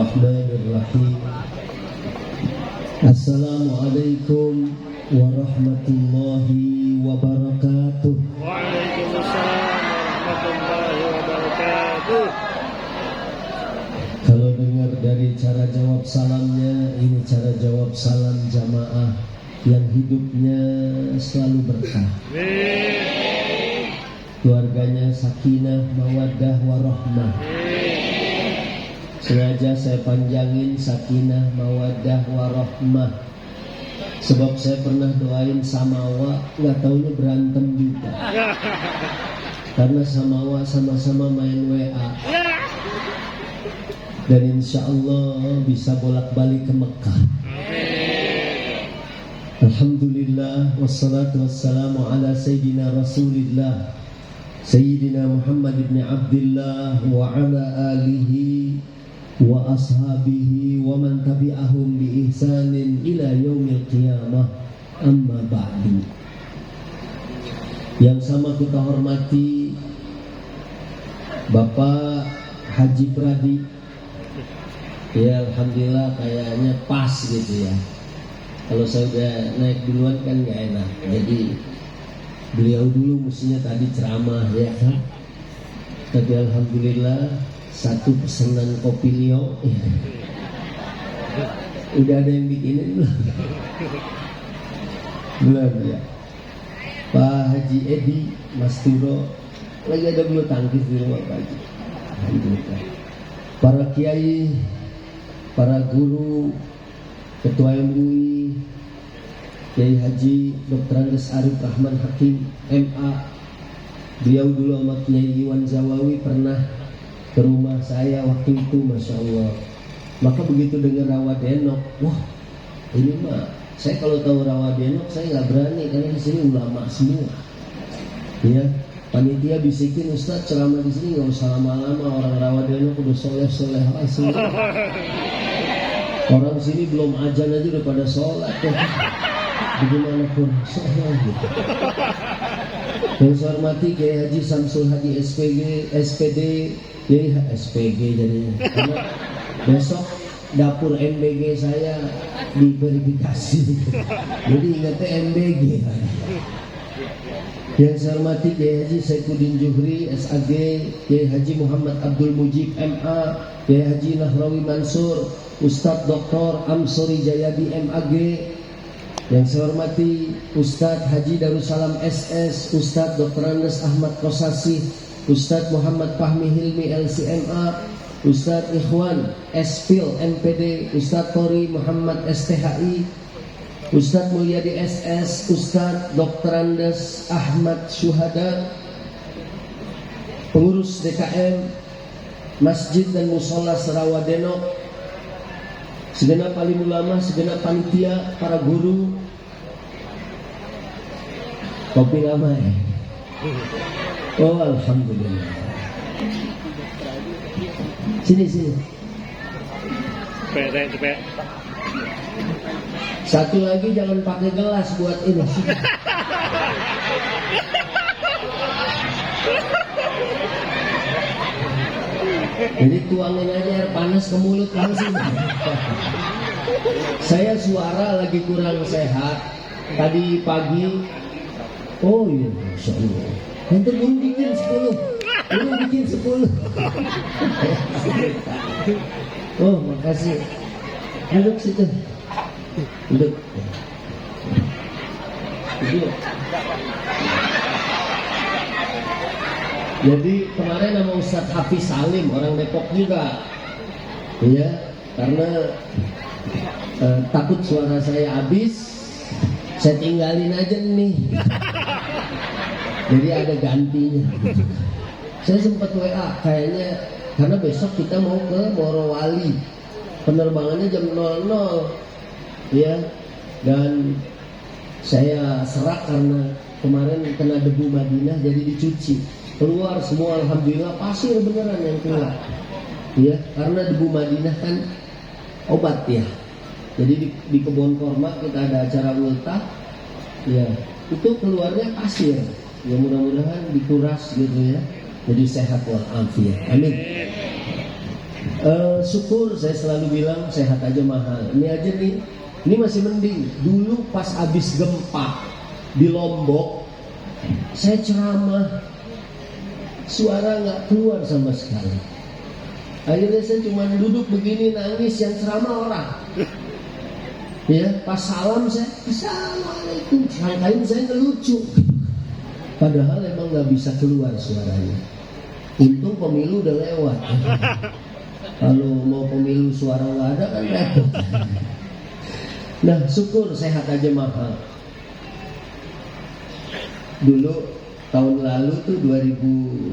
Bismillahirrahmanirrahim. Assalamualaikum warahmatullahi wabarakatuh. Waalaikumsalam warahmatullahi wabarakatuh. Kalau dengar dari cara jawab salamnya, ini cara jawab salam jamaah yang hidupnya selalu berkah. Keluarganya sakinah, mawaddah, warahmah. Sengaja saya panjangin sakinah, mawaddah, warahmah. Sebab saya pernah doain Samawa, nggak taunya berantem juga. Karena Samawa sama-sama main WA. Dan insya Allah bisa bolak-balik ke Mekah. Alhamdulillah, wassalatu wassalamu ala Sayyidina Rasulillah Sayyidina Muhammad ibn Abdullah wa ala alihi wa ashabihi wa man tabi'ahum bi ihsanin ila yaumil qiyamah, amma ba'du. Yang sama kita hormati Bapak Haji Pradi. Ya alhamdulillah kayaknya pas gitu ya. Kalau saya udah naik duluan kan gak enak. Jadi beliau dulu mestinya tadi ceramah ya kan. Tapi alhamdulillah satu pesanan kopi Leo ya. Udah ada yang bikinin belum? Belum ya. Pak Haji Edi, Mas Turo lagi ada bulu tangkis di rumah Pak Haji. Alhamdulillah. Para kiai, para guru, Ketua MUI, Kiai Haji Dr. Andes Arif Rahman Hakim MA. Beliau dulu sama Kiai Iwan Zawawi pernah ke rumah saya waktu itu, Masya Allah. Maka begitu dengar Rawadenok, wah ini mah saya kalau tahu Rawadenok saya nggak berani karena di sini ulama semua. Ya, panitia bisikin, Ustaz ceramah di sini nggak usah lama-lama, orang Rawadenok udah soleh-soleh lah semua. Orang sini belum azan aja udah pada sholat ya. Bagaimana pun sholat gitu. Yang saya hormati Kiai Haji Samsul Hadi SPD Kiai SPG jadinya. Karena besok dapur MBG saya diverifikasi. Jadi ingatnya MBG. Yang saya hormati Kiai Haji Saikuddin Juhri SAG, Kiai Haji Muhammad Abdul Mujib MA, Kiai Haji Nahrawi Mansur, Ustadz Dr. Amsori Jayadi MAG. Yang saya hormati Ustadz Haji Darussalam SS, Ustadz Dr. Andes Ahmad Kosasi, Ustadz Muhammad Fahmi Hilmi LCMA, Ustadz Ikhwan Spil MPD, Ustadz Tori Muhammad STHI, Ustadz Mulyadi SS, Ustadz Dr. Andes Ahmad Syuhada, pengurus DKM Masjid dan Musola Serawadenok, segenap alim ulama, segenap panitia, para guru. Kopi lama ya? Oh alhamdulillah. Sini. Cepet. Satu lagi jangan pakai gelas buat ini. Jadi tuangin aja air panas ke mulut langsung. Saya suara lagi kurang sehat. Tadi pagi, oh iya, Masya Allah. Nanti belum bikin 10. Oh makasih. Duduk situ. Duduk. Jadi kemarin nama Ustadz Hafiz Salim, orang Depok juga. Iya, karena takut suara saya habis, saya tinggalin aja nih. Jadi ada gantinya. Saya sempat WA kayaknya, karena besok kita mau ke Morowali, penerbangannya jam 00 ya, dan saya serak karena kemarin kena debu Madinah jadi dicuci, keluar semua alhamdulillah pasir beneran yang keluar ya, karena debu Madinah kan obat ya. Jadi di kebun korma kita ada acara ultah ya, itu keluarnya pasir ya, mudah-mudahan dikuras gitu ya, jadi sehat walafiat, amin. Syukur, saya selalu bilang sehat aja mahal. Ini aja nih, ini masih mending. Dulu pas abis gempa di Lombok, saya ceramah, suara nggak keluar sama sekali. Akhirnya saya cuma duduk begini nangis, yang ceramah orang. Ya, pas salam saya, assalamualaikum. Sangkain saya ngelucu, padahal emang nggak bisa keluar suaranya. Untung pemilu udah lewat. Kalau mau pemilu suara nggak ada kan repot. Nah, syukur sehat aja mahal. Dulu tahun lalu tuh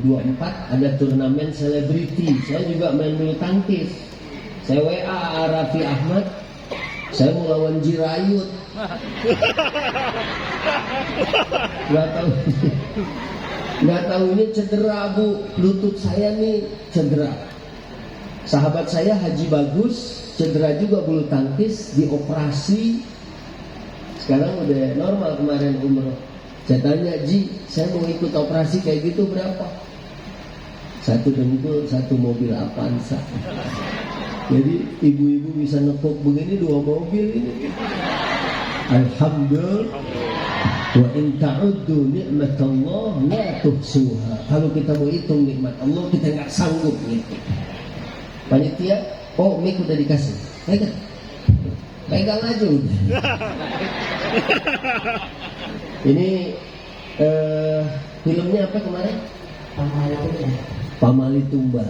2024 ada turnamen selebriti. Saya juga main bulu tangkis. Saya WA Raffi Ahmad. Saya mau lawan Jirayut. Nggak tahunya cedera bu, lutut saya nih cedera. Sahabat saya Haji Bagus cedera juga bulu tangkis, dioperasi. Sekarang udah normal, kemarin umroh. Saya tanya, Ji, saya mau ikut operasi kayak gitu berapa? 1 dengkul, 1 mobil Avanza. Jadi ibu-ibu bisa nekuk begini 2 mobil ini. Alhamdulillah. Wa in ta'uddu nikmatallah la tuhsuha. Kalau kita mau hitung nikmat Allah, kita nggak sanggup gitu. Panitia, oh mic udah dikasih, pegang aja udah. Ini filmnya apa kemarin? Pamali Tumbal.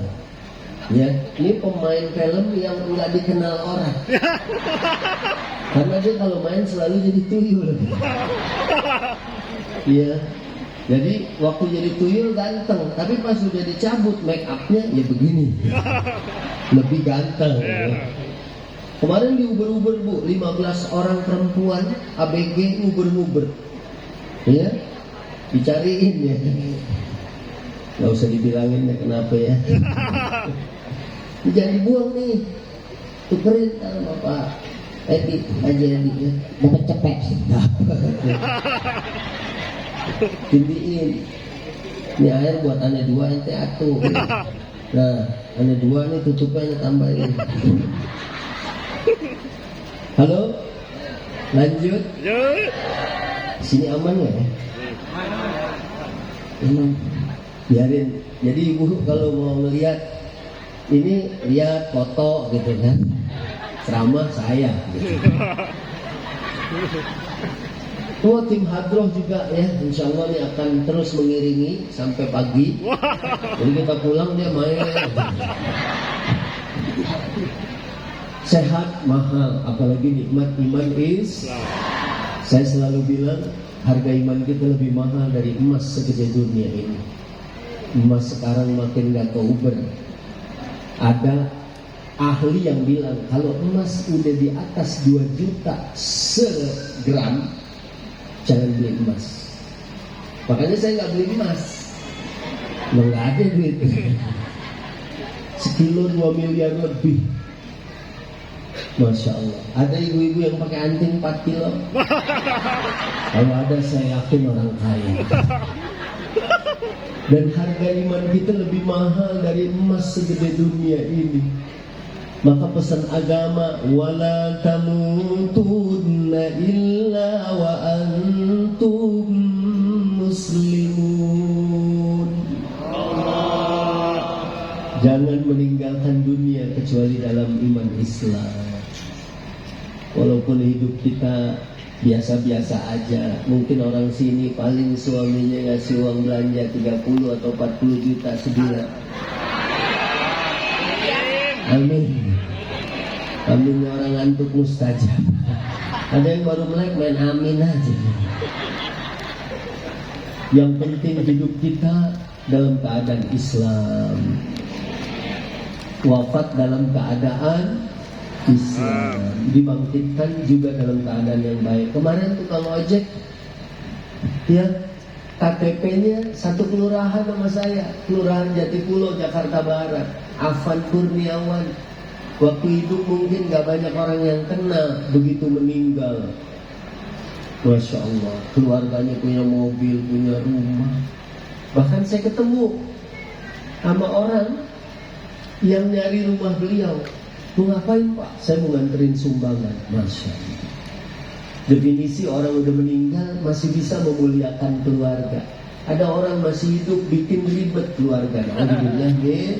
Ya, ini pemain film yang nggak dikenal orang. Karena dia kalau main selalu jadi tuyul. Iya. Jadi waktu jadi tuyul ganteng, tapi pas sudah dicabut make upnya ya begini. Lebih ganteng. Ya. Kemarin di Uber-Uber bu, 15 orang perempuan ABG nguber-nguber. Ya, dicariin ya. Gak usah dibilangin ya kenapa ya. Jangan dibuang nih. Tukerin sama Bapak Edi aja ya. Dapat cepet. Tindiin. Ini air buat ane 2 ente atuh. Nah, ane 2 nih tutupnya tambahin. Halo? Lanjut? Sini aman ya? Aman. Biarin. Jadi ibu kalau mau ngelihat ini, lihat foto gitu kan. Ceramah saya gitu. Oh, tim Hadroh juga ya, insya Allah ini akan terus mengiringi sampai pagi. Jadi kita pulang dia main. Sehat mahal, apalagi nikmat iman is. Saya selalu bilang harga iman kita lebih mahal dari emas segede dunia ini. Emas sekarang makin gak keuber. Ada ahli yang bilang kalau emas udah di atas 2 juta segram, jangan beli emas. Makanya saya nggak beli emas. Nggak ada duit. Sekilo 2 miliar lebih. Masya Allah. Ada ibu-ibu yang pakai anting 4 kilo. Kalau ada saya yakin orang kaya. Dan harga iman kita lebih mahal dari emas segede dunia ini. Maka pesan agama, wala tamutunna illa wa antum muslimun. Jangan meninggalkan dunia kecuali dalam iman Islam. Walaupun hidup kita biasa-biasa aja. Mungkin orang sini paling suaminya ngasih uang belanja 30 atau 40 juta sebulan. Amin. Amin, orang ngantuk mustajab. Ada yang baru melek main amin aja. Yang penting hidup kita dalam keadaan Islam. Wafat dalam keadaan Islam. Dibangkitkan juga dalam keadaan yang baik. Kemarin tukang ojek, ya, KTP-nya satu kelurahan sama saya, Kelurahan Jatipulo, Jakarta Barat. Afan Kurniawan. Waktu hidup mungkin gak banyak orang yang kenal, begitu meninggal, Masya Allah, keluarganya punya mobil, punya rumah. Bahkan saya ketemu sama orang yang nyari rumah beliau. Mau ngapain Pak? Saya mau nganterin sumbangan. Masya Allah. Definisi orang udah meninggal masih bisa memuliakan keluarga. Ada orang masih hidup bikin ribet keluarga. Alhamdulillah ya.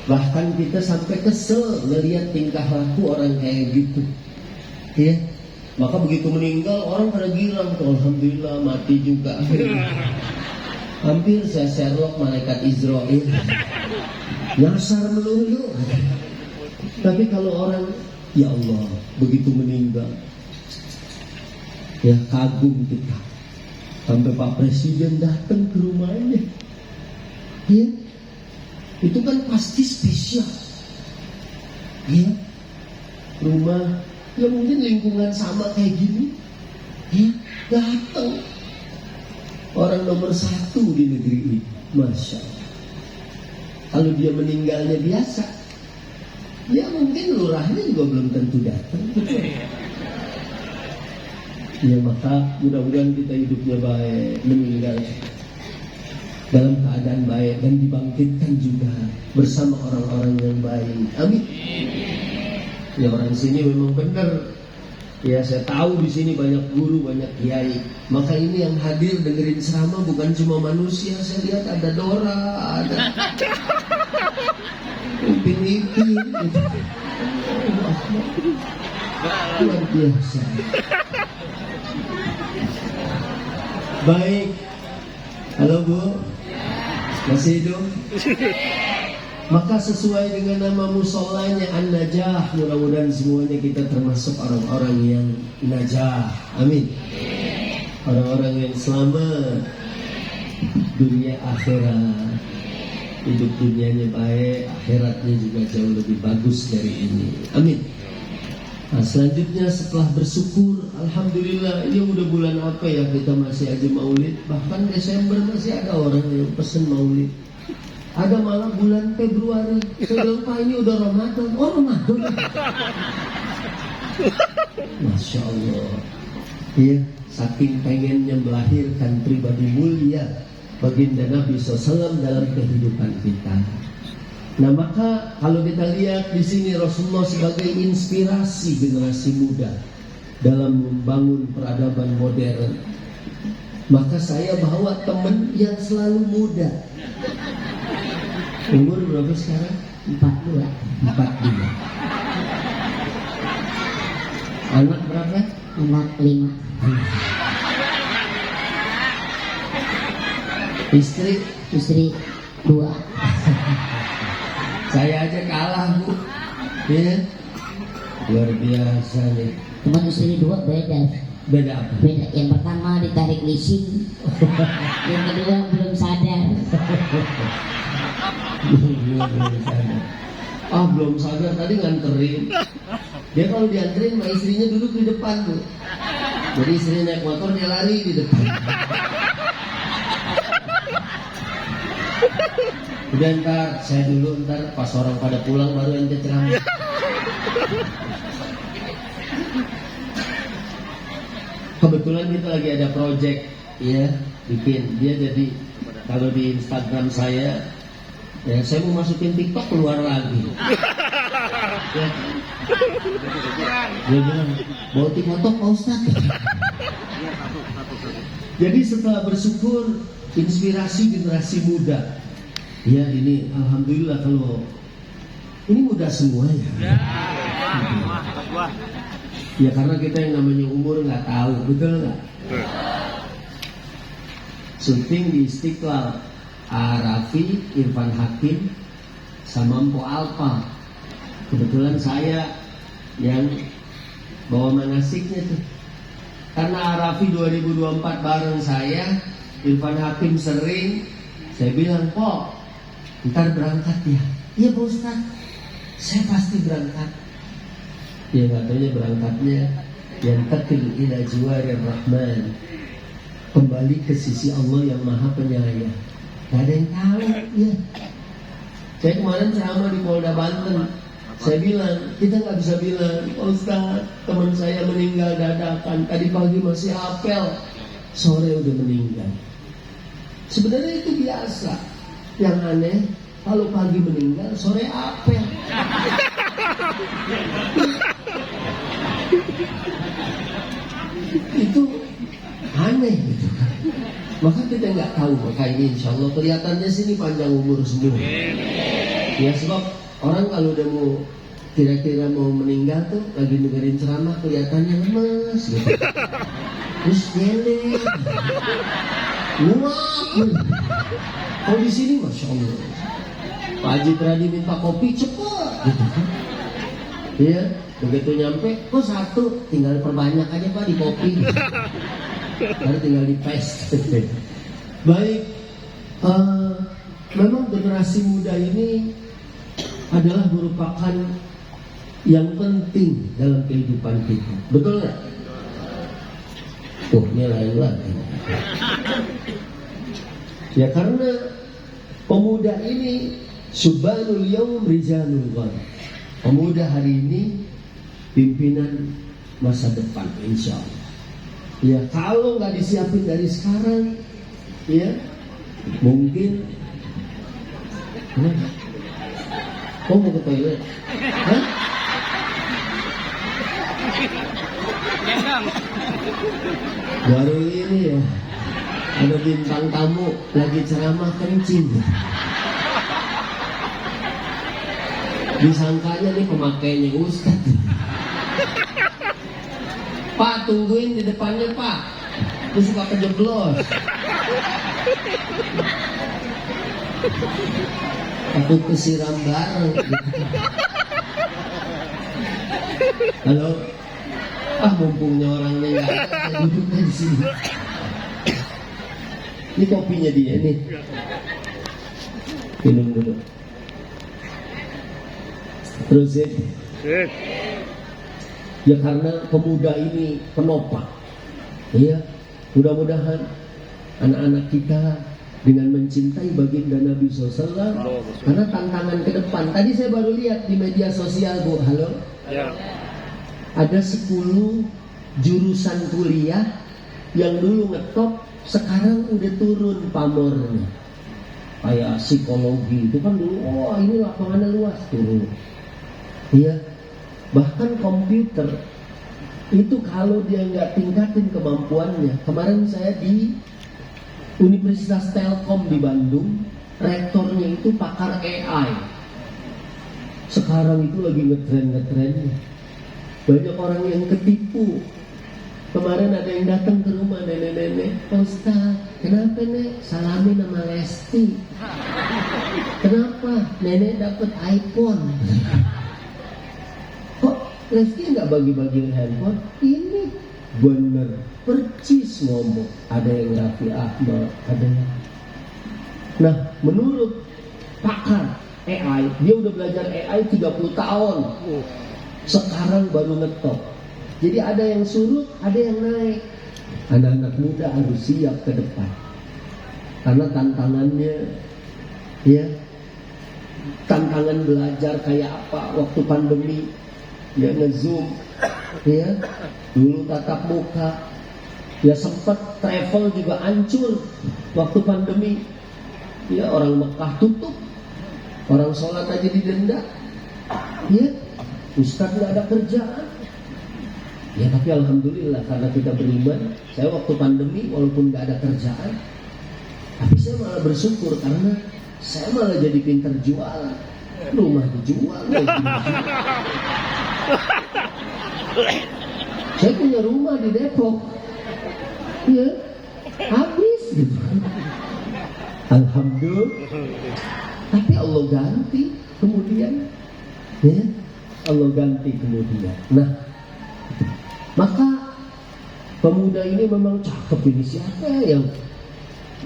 Bahkan kita sampai kesel ngelihat tingkah laku orang kayak gitu. Ya. Maka begitu meninggal orang pada girang tuh, alhamdulillah mati juga. Hampir saya Sherlock malaikat Israel. Nyasar melulu. Tapi kalau orang, ya Allah, begitu meninggal, ya kagum kita. Sampai Pak Presiden datang ke rumahnya. Ya, itu kan pasti spesial. Ya, rumah, ya mungkin lingkungan sama kayak gini. Ya, datang orang nomor 1 di negeri ini, Masya Allah. Kalau dia meninggalnya biasa, ya mungkin lurahnya juga belum tentu datang. Ya maka mudah-mudahan kita hidupnya baik, meninggal dalam keadaan baik dan dibangkitkan juga bersama orang-orang yang baik. Amin. Ya orang sini memang benar. Ya saya tahu di sini banyak guru, banyak kiai. Maka ini yang hadir dengerin ceramah bukan cuma manusia. Saya lihat ada Dora, ada Upin-Ipin. Luar biasa. Baik. Halo Bu, masih hidup? Maka sesuai dengan nama musolanya An-Najah, mudah-mudahan semuanya kita termasuk orang-orang yang najah. Amin. Orang-orang yang selamat dunia akhirat. Hidup dunianya baik, akhiratnya juga jauh lebih bagus dari ini. Amin. Nah, selanjutnya setelah bersyukur, alhamdulillah, ini udah bulan apa ya kita masih aja maulid. Bahkan Desember masih ada orang yang pesen maulid. Ada malah bulan Februari. Saya bilang, Pak ini udah Ramadan. Oh Ramadan. Masya Allah. Iya, saking pengennya melahirkan pribadi mulia baginda Nabi SAW dalam kehidupan kita. Nah maka kalau kita lihat di sini Rasulullah sebagai inspirasi generasi muda dalam membangun peradaban modern. Maka saya bawa teman yang selalu muda. Umur berapa sekarang? 42. Anak berapa? Anak 5. Istri 2. Saya aja kalah Bu. Ya. Luar biasa nih. Teman istri 2 beda. Beda apa? Beda. Yang pertama ditarik leasing. Yang kedua belum sadar. Belum sadar. Belum sadar tadi nganterin. Dia kalau dianterin sama istrinya duduk di depan tuh. Jadi istrinya naik motor dia lari di depan. Udah ntar saya dulu, ntar pas orang pada pulang baru ente ceramah. Kebetulan kita lagi ada project ya, bikin dia jadi kalau di Instagram saya ya saya mau masukin TikTok keluar lagi. Ya. Dia bilang bawa TikTok Pak Ustadz. Jadi setelah bersyukur inspirasi generasi muda. Ya ini alhamdulillah kalau ini muda semua ya. Ya karena kita yang namanya umur nggak tahu, betul nggak? Syuting di Istiqlal, Raffi, Irfan Hakim, sama Mpo Alpa. Kebetulan saya yang bawa manasiknya tuh. Karena Raffi 2024 bareng saya, Irfan Hakim sering, saya bilang, Pok, ntar berangkat ya. Iya Pak Ustadz, saya pasti berangkat. Ya katanya berangkatnya yang takil ila jiwarir rahman, kembali ke sisi Allah yang maha penyayang. Gak ada yang tahu ya. Saya kemarin ceramah di Polda Banten. Saya bilang, kita gak bisa bilang, Pak Ustadz, teman saya meninggal dadakan. Tadi pagi masih apel, sore udah meninggal. Sebenarnya itu biasa. Yang aneh, Kalau pagi meninggal, sore apel. Itu aneh gitu kan. Maka kita nggak tahu, makanya insya Allah kelihatannya sini panjang umur semua. Ya sebab orang kalau udah mau kira-kira mau meninggal tuh lagi dengerin ceramah kelihatannya lemes gitu. Terus geleng, nguap. Kalau di sini masya Allah, Pak Haji Pradi minta kopi cepet gitu kan. Iya, begitu nyampe, kok satu, tinggal perbanyak aja Pak di kopi. Baru tinggal di paste. Baik, memang generasi muda ini adalah merupakan yang penting dalam kehidupan kita. Betul nggak? Oh, ini lain lagi. Ya karena pemuda ini subhanul yaum rijalul ghad. Pemuda hari ini pimpinan masa depan insya Allah. Ya kalau nggak disiapin dari sekarang, ya mungkin. Oh mau ke toilet? Hah? Baru ini ya ada bintang tamu lagi ceramah kencing. Disangkanya nih pemakainya Ustaz. Pak tungguin di depannya Pak, aku suka kejeblos. Aku kesiram bareng. Halo, mumpungnya orangnya nggak ada, duduknya di sini. Ini kopinya dia nih. Minum dulu. Terus ya karena pemuda ini penopang. Iya, mudah-mudahan anak-anak kita dengan mencintai baginda Nabi SAW. Karena tantangan ke depan. Tadi saya baru lihat di media sosial Bu, halo. Ya. Ada 10 jurusan kuliah yang dulu ngetop, sekarang udah turun pamornya. Kayak psikologi itu kan dulu, ini lapangannya luas, turun. Iya, bahkan komputer itu kalau dia nggak tingkatin kemampuannya. Kemarin saya di Universitas Telkom di Bandung, rektornya itu pakar AI. Sekarang itu lagi ngetren-ngetrennya. Banyak orang yang ketipu. Kemarin ada yang datang ke rumah nenek-nenek, Pak Ustaz, kenapa nek salamin sama Lesti? Kenapa nenek dapat iPhone? Kok Lesti nggak bagi-bagi handphone? Ini bener percis ngomong. Ada yang Raffi Ahmad, ada yang. Nah, menurut pakar AI, dia udah belajar AI 30 tahun. Sekarang baru ngetop. Jadi ada yang surut, ada yang naik. Anak-anak muda harus siap ke depan. Karena tantangannya, ya, tantangan belajar kayak apa waktu pandemi, ya nge-zoom, ya, dulu tatap muka, ya sempat travel juga hancur waktu pandemi, ya orang Mekah tutup, orang sholat aja didenda, ya, Ustaz nggak ada kerjaan. Ya tapi alhamdulillah karena kita beriman. Saya waktu pandemi walaupun nggak ada kerjaan, tapi saya malah bersyukur karena saya malah jadi pintar jualan. Rumah dijual, saya punya rumah di Depok, ya habis gitu. Alhamdulillah. Tapi Allah ganti kemudian, ya Allah ganti kemudian. Nah, maka pemuda ini memang cakep ini. Siapa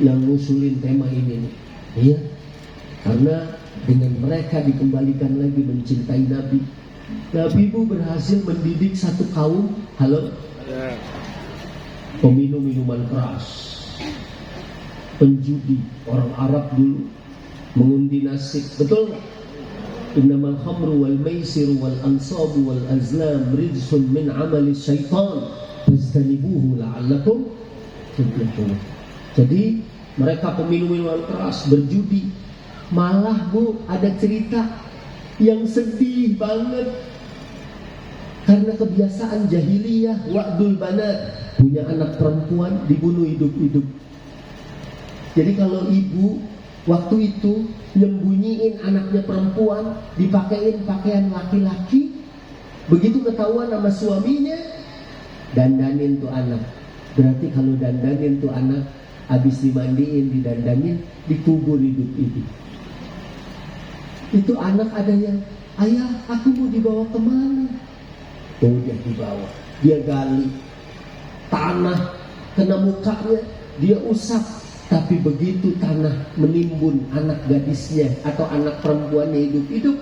yang ngusulin tema ini nih? Iya, karena dengan mereka dikembalikan lagi mencintai Nabi. Nabi itu berhasil mendidik satu kaum, halo, peminum minuman keras, penjudi. Orang Arab dulu mengundi nasib, betul nggak? Innamal khamru wal maisir wal ansabu wal azlam rijsun min amali syaitan fastanibuhu la'allakum tuflihun. Jadi mereka peminum minuman keras, berjudi, Malah Bu, ada cerita yang sedih banget. Karena kebiasaan jahiliyah, wa'dul banat, punya anak perempuan dibunuh hidup-hidup. Jadi kalau ibu waktu itu nyembunyiin anaknya perempuan, dipakein pakaian laki-laki, begitu ketahuan sama suaminya, dandanin tuh anak. Berarti kalau dandanin tuh anak, habis dimandiin, didandanin, dikubur hidup-hidup. Itu anak ada yang, ayah aku mau dibawa kemana? Oh, dia dibawa, dia gali tanah kena mukanya, dia usap. Tapi begitu tanah menimbun anak gadisnya atau anak perempuannya hidup-hidup,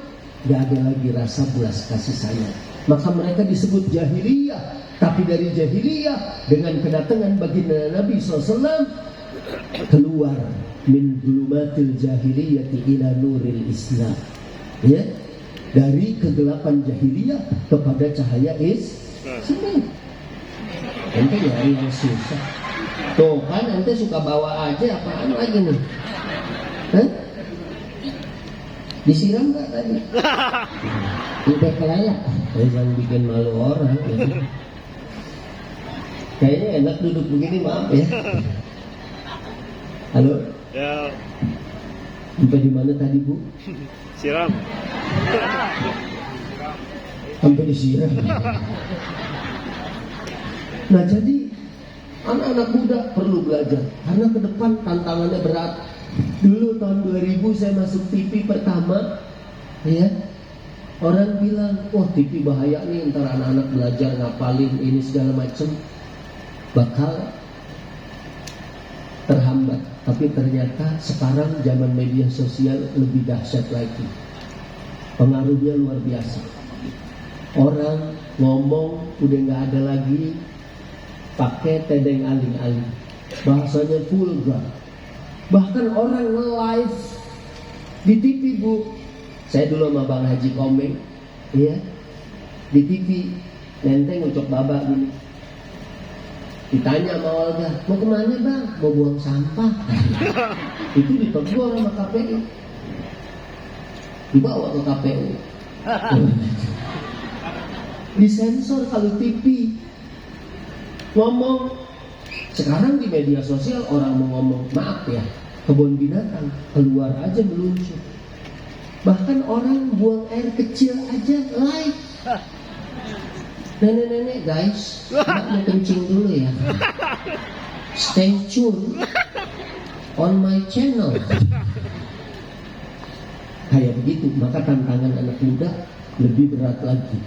gak ada lagi rasa belas kasih sayang. Maka mereka disebut jahiliyah. Tapi dari jahiliyah, dengan kedatangan baginda Nabi SAW, keluar min dhulumatil jahiliyati ila nuril Islam. Ya, dari kegelapan jahiliyah kepada cahaya Islam. Ente nyari yang susah. Tuh kan ente suka bawa aja, apaan lagi nih? Hah? Disiram gak tadi? Udah kelayak. Jangan bikin malu orang ya. Kayaknya enak duduk begini, maaf ya. Halo? Ya, Sampai di mana tadi Bu? siram. Sampai disiram. Nah jadi anak-anak muda perlu belajar karena ke depan tantangannya berat. Dulu tahun 2000 saya masuk TV pertama, ya. Orang bilang, wah TV bahaya nih, ntar anak-anak belajar ngapalin ini segala macam, bakal terhambat. Tapi ternyata sekarang zaman media sosial lebih dahsyat lagi. Pengaruhnya luar biasa. Orang ngomong udah nggak ada lagi pakai tedeng aling-aling, bahasanya vulgar. Bahkan orang nge-live di TV Bu. Saya dulu sama Bang Haji Komeng, ya, di TV, nenteng ucok babak gini. Ditanya sama Olga, mau kemana Bang? Mau buang sampah. Itu ditegur sama KPU, dibawa ke KPU. Disensor kalau TV. Ngomong. Sekarang di media sosial orang mau ngomong, maaf ya, kebun binatang keluar aja meluncur. Bahkan orang buang air kecil aja live. Nenek-nenek guys, mbak mau kencing dulu ya. Stay tune on my channel. Kayak begitu, maka tantangan anak muda lebih berat lagi.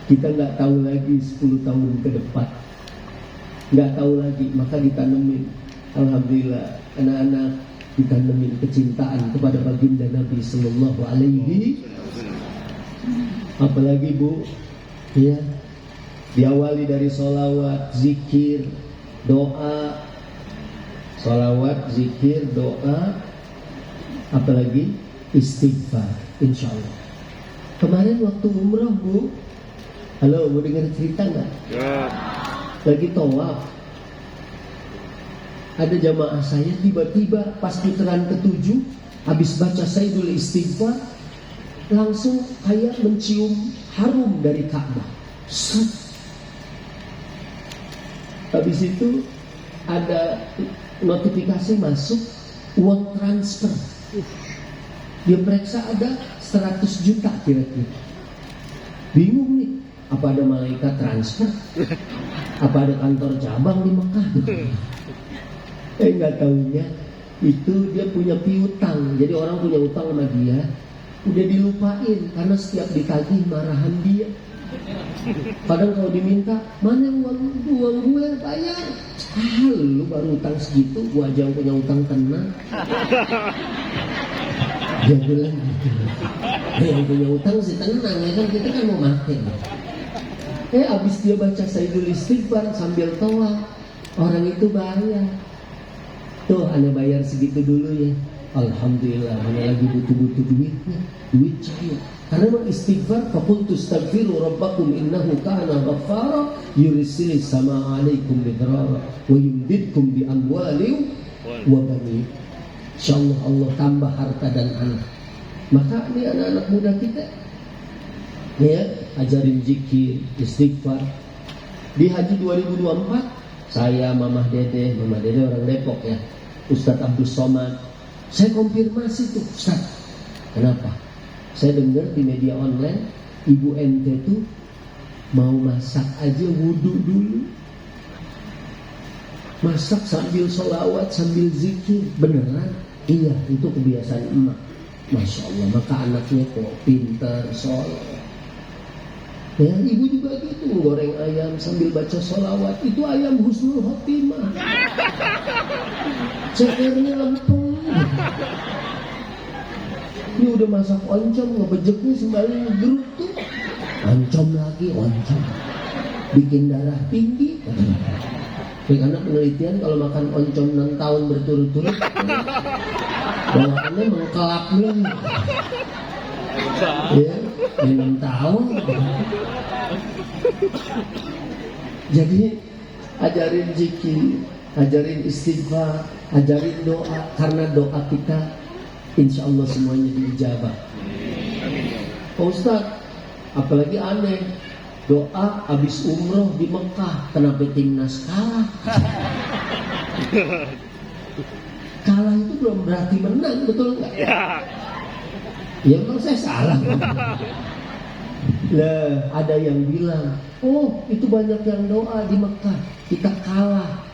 Kita nggak tahu lagi 10 tahun ke depan, nggak tahu lagi, maka ditanemin. Alhamdulillah, anak-anak ditanemin kecintaan kepada baginda Nabi Sallallahu Alaihi. Apalagi Bu, ya, diawali dari sholawat, zikir, doa. Sholawat, zikir, doa, apalagi istighfar, insya Allah. Kemarin waktu umrah Bu, halo, mau dengar cerita nggak? Ya, Lagi tawaf, ada jamaah saya tiba-tiba pas putaran ke-7 habis baca Sayyidul Istighfar, langsung kayak mencium harum dari Ka'bah. Habis itu ada notifikasi masuk uang transfer. Dia periksa ada 100 juta kira-kira. Bingung nih, apa ada malaikat transfer? Apa ada kantor cabang di Mekah? Nggak tahunya itu dia punya piutang. Jadi orang punya utang sama dia, udah dilupain karena setiap ditagih marahan dia. Kadang kalau diminta, mana uang gue bayar? Lu baru utang segitu, gua aja yang punya utang tenang. Dia bilang gitu. Yang punya utang sih tenang ya kan, kita kan mau makan. Abis dia baca Sayyidul Istighfar sambil tawaf, orang itu bayar. Tuh, ane bayar segitu dulu ya. Alhamdulillah, ane lagi butuh-butuh duitnya, duit cair. Karena memang istighfar, faqultu astaghfiru rabbakum innahu kana ghaffara yursilis sama alaikum midrara wa yumdidkum bi amwalin wa banin. Insyaallah Allah tambah harta dan anak. Maka ini anak-anak muda kita, ya, ajarin zikir, istighfar. Di Haji 2024, saya, Mama Dede orang Depok ya, Ustadz Abdul Somad, saya konfirmasi tuh, Ustadz, kenapa? Saya dengar di media online, Ibu ente tuh mau masak aja wudhu dulu, masak sambil sholawat, sambil zikir. Beneran? Iya, itu kebiasaan emak. Masya Allah, maka anaknya kok pintar, soleh. Ya, ibu juga gitu, goreng ayam sambil baca sholawat. Itu ayam husnul khotimah. Cekernya lempeng. Ini udah masak oncom, ngebejeknya sembari ngegerut tuh. Oncom lagi, oncom. Bikin darah tinggi. Karena penelitian kalau makan oncom 6 tahun berturut-turut, bawaannya mengkelap nih. Ya, 6 tahun. Jadi ajarin zikir, ajarin istighfar, ajarin doa. Karena doa kita insya Allah semuanya diijabah. Pak Ustadz, apalagi aneh, doa habis umroh di Mekah, kenapa timnas kalah? Kalah itu belum berarti menang, betul nggak? Ya memang saya salah. Lah, ada yang bilang, oh itu banyak yang doa di Mekah, kita kalah.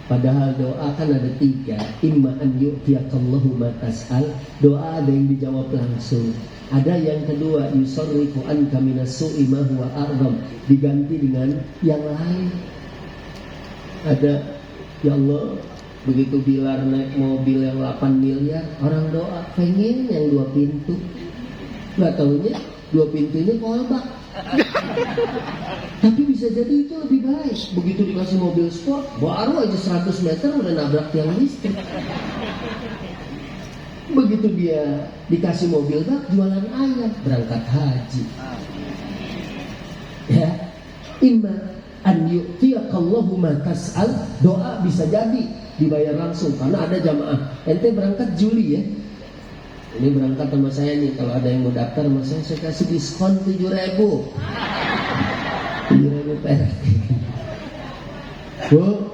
Padahal doa kan ada 3. Imma an yu'tiyakallahu ma tas'al. Doa ada yang dijawab langsung. Ada yang kedua, yusarrifu anka minassu'i ma huwa a'zam, diganti dengan yang lain. Ada, ya Allah, begitu Bilar naik mobil yang 8 miliar, orang doa pengen yang 2 pintu. Nggak taunya 2 pintunya kolbak. Tapi bisa jadi itu lebih baik. Begitu dikasih mobil sport, baru aja 100 meter udah nabrak tiang listrik. Begitu dia dikasih mobil bak, jualan ayam, berangkat haji. Ya, imma an yu'tiyakallahu ma tas'al. Doa bisa jadi dibayar langsung karena ada jamaah. Ente berangkat Juli ya. Ini berangkat sama saya nih, kalau ada yang mau daftar sama saya kasih diskon 7.000. 7.000 perak. Bu,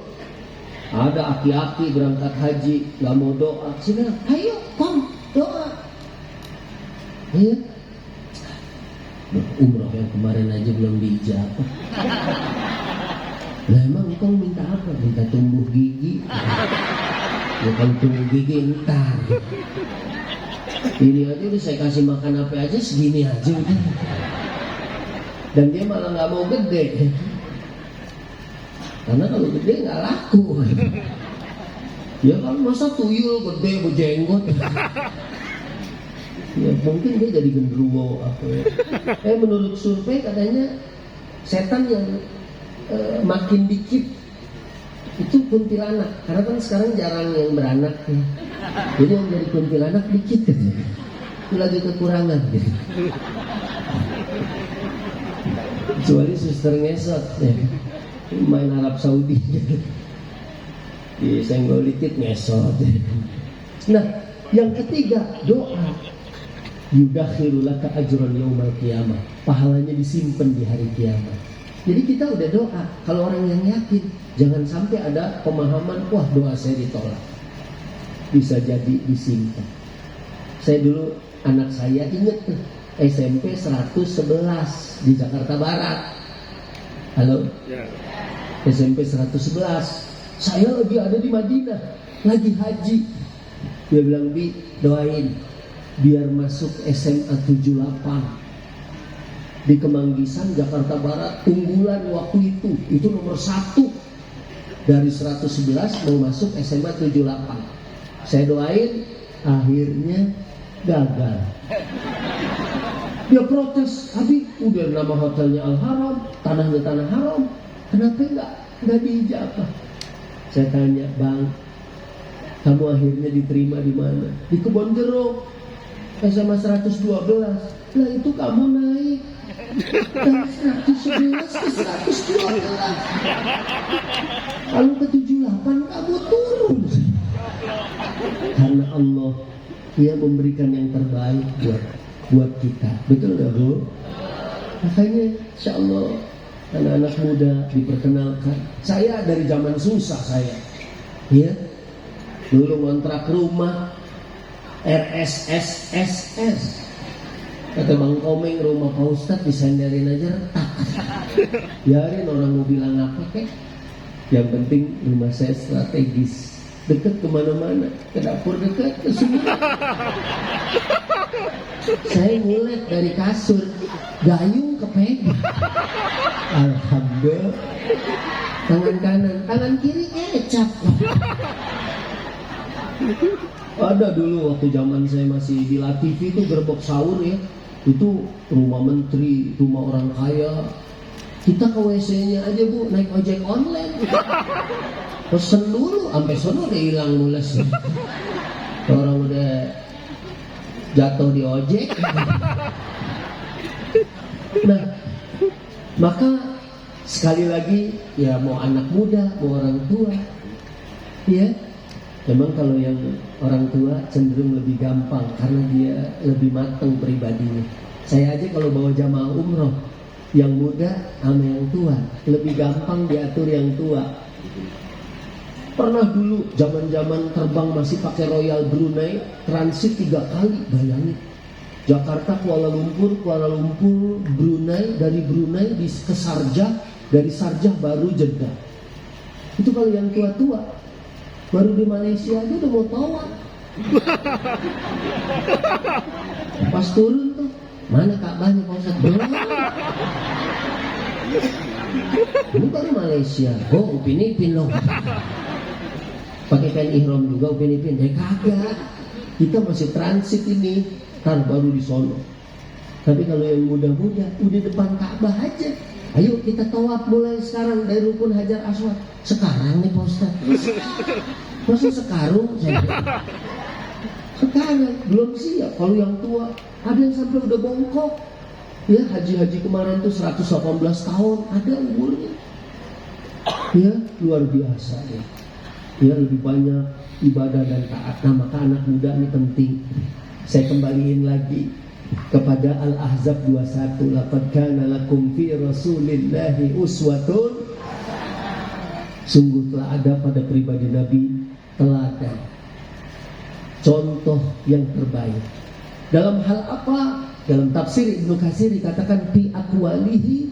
ada aki-aki berangkat haji nggak mau doa, sini, ayo kom doa. Iya. Umroh yang kemarin aja belum diijabah. Lah emang engkau minta apa? Minta tumbuh gigi. Ya kalau tumbuh gigi entar. Ini aja udah saya kasih makan apa aja segini aja udah. Dan dia malah nggak mau gede. Karena kalau gede nggak laku. Ya kan masa tuyul gede berjenggot. Ya mungkin dia jadi genderuwo apa ya. Menurut survei katanya setan yang makin dikit itu kuntilanak. Karena kan sekarang jarang yang beranak ya. Jadi yang jadi kuntilanak dikit gitu. Itu lagi kekurangan gitu. Kecuali suster ngesot ya. Main Arab Saudi gitu. Disenggol dikit ngesot ya. Nah yang ketiga doa. Yudakhiru laka ajran yaumal qiyamah. Pahalanya disimpan di hari kiamat. Jadi kita udah doa. Kalau orang yang yakin, jangan sampai ada pemahaman, wah doa saya ditolak. Bisa jadi disimpan. Saya dulu, anak saya inget tuh, SMP 111 di Jakarta Barat. Halo? Ya. SMP 111. Saya lagi ada di Madinah, lagi haji. Dia bilang, Bi, doain biar masuk SMA 78 di Kemanggisan, Jakarta Barat, unggulan waktu itu nomor 1 dari 111 mau masuk SMA 78. Saya doain, akhirnya gagal. Dia protes, Abi udah nama hotelnya Al Haram, tanahnya tanah haram, kenapa nggak diijabah? Saya tanya, Bang, kamu akhirnya diterima di mana? Di Kebon Jeruk, SMA 112. Lah itu kamu naik dari 111 ke 112. Kalau ke 78 kamu turun. Karena Allah Dia memberikan yang terbaik buat kita. Betul nggak Bu? Makanya insya Allah anak-anak muda diperkenalkan. Saya dari zaman susah saya, ya dulu ngontrak rumah RSSSS. Kata Bang Komeng, rumah Pak Ustadz disandarin aja retak. Biarin orang mau bilang apa kek. Yang penting rumah saya strategis, dekat kemana-mana, ke dapur dekat, ke semua. Saya ngulet dari kasur, gayung kepegang. Alhamdulillah. Tangan kanan, tangan kiri kecap. Ada dulu waktu zaman saya masih di LaTV itu gerbok sahur ya, itu rumah menteri, rumah orang kaya. Kita ke WC-nya aja Bu, naik ojek online. Pesen dulu, sampai sono udah hilang mules. Orang udah jatuh di ojek. Nah, maka sekali lagi ya mau anak muda, mau orang tua, ya memang kalau yang orang tua cenderung lebih gampang karena dia lebih matang pribadinya. Saya aja kalau bawa jamaah umroh, yang muda sama yang tua lebih gampang diatur yang tua. Pernah dulu zaman-zaman terbang masih pakai Royal Brunei, transit 3 kali, bayangin. Jakarta, Kuala Lumpur, Brunei, dari Brunei ke Sharjah, dari Sharjah baru Jeddah. Itu kalau yang tua-tua. Baru di Malaysia aja udah mau tawaf. Pas turun tuh, mana Ka'bahnya Pak Ustadz? Belum. Ini baru Malaysia. Oh, Upin-Ipin loh. Pakai kain ihram juga Upin-Ipin. Ya kagak. Kita masih transit ini. Ntar baru di sono. Tapi kalau yang muda-muda udah depan Ka'bah aja. Ayo kita tawaf mulai sekarang dari rukun Hajar Aswad. Sekarang nih Pak Ustadz. Masa sekarung saya bilang. Sekarang belum siap. Kalau yang tua ada yang sampai udah bongkok. Ya haji-haji kemarin tuh 118 tahun ada umurnya. Ya luar biasa ya. Ya lebih banyak ibadah dan taat. Nah maka anak muda ini penting. Saya kembaliin lagi kepada Al-Ahzab 21. Laqad kana lakum fi Rasulillahi uswatun. Sungguh telah ada pada pribadi Nabi teladan, contoh yang terbaik. Dalam hal apa? Dalam tafsir Ibnu Katsir dikatakan fi aqwalihi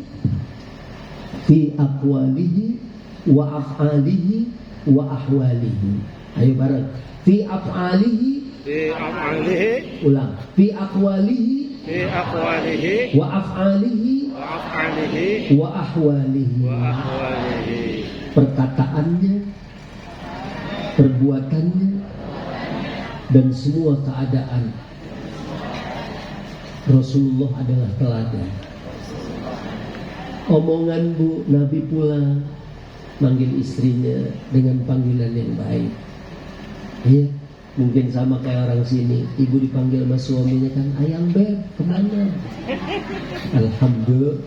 wa af'alihi wa ahwalihi. Ayo bareng. Fi af'alihi, ulang. Fi aqwalihi, wa af'alihi, wa ahwalihi. Perkataannya, perbuatannya, dan semua keadaan Rasulullah adalah teladan. Omongan Bu, Nabi pulang manggil istrinya dengan panggilan yang baik. Iya, mungkin sama kayak orang sini, ibu dipanggil sama suaminya kan, ayang beb, kemana? Alhamdulillah,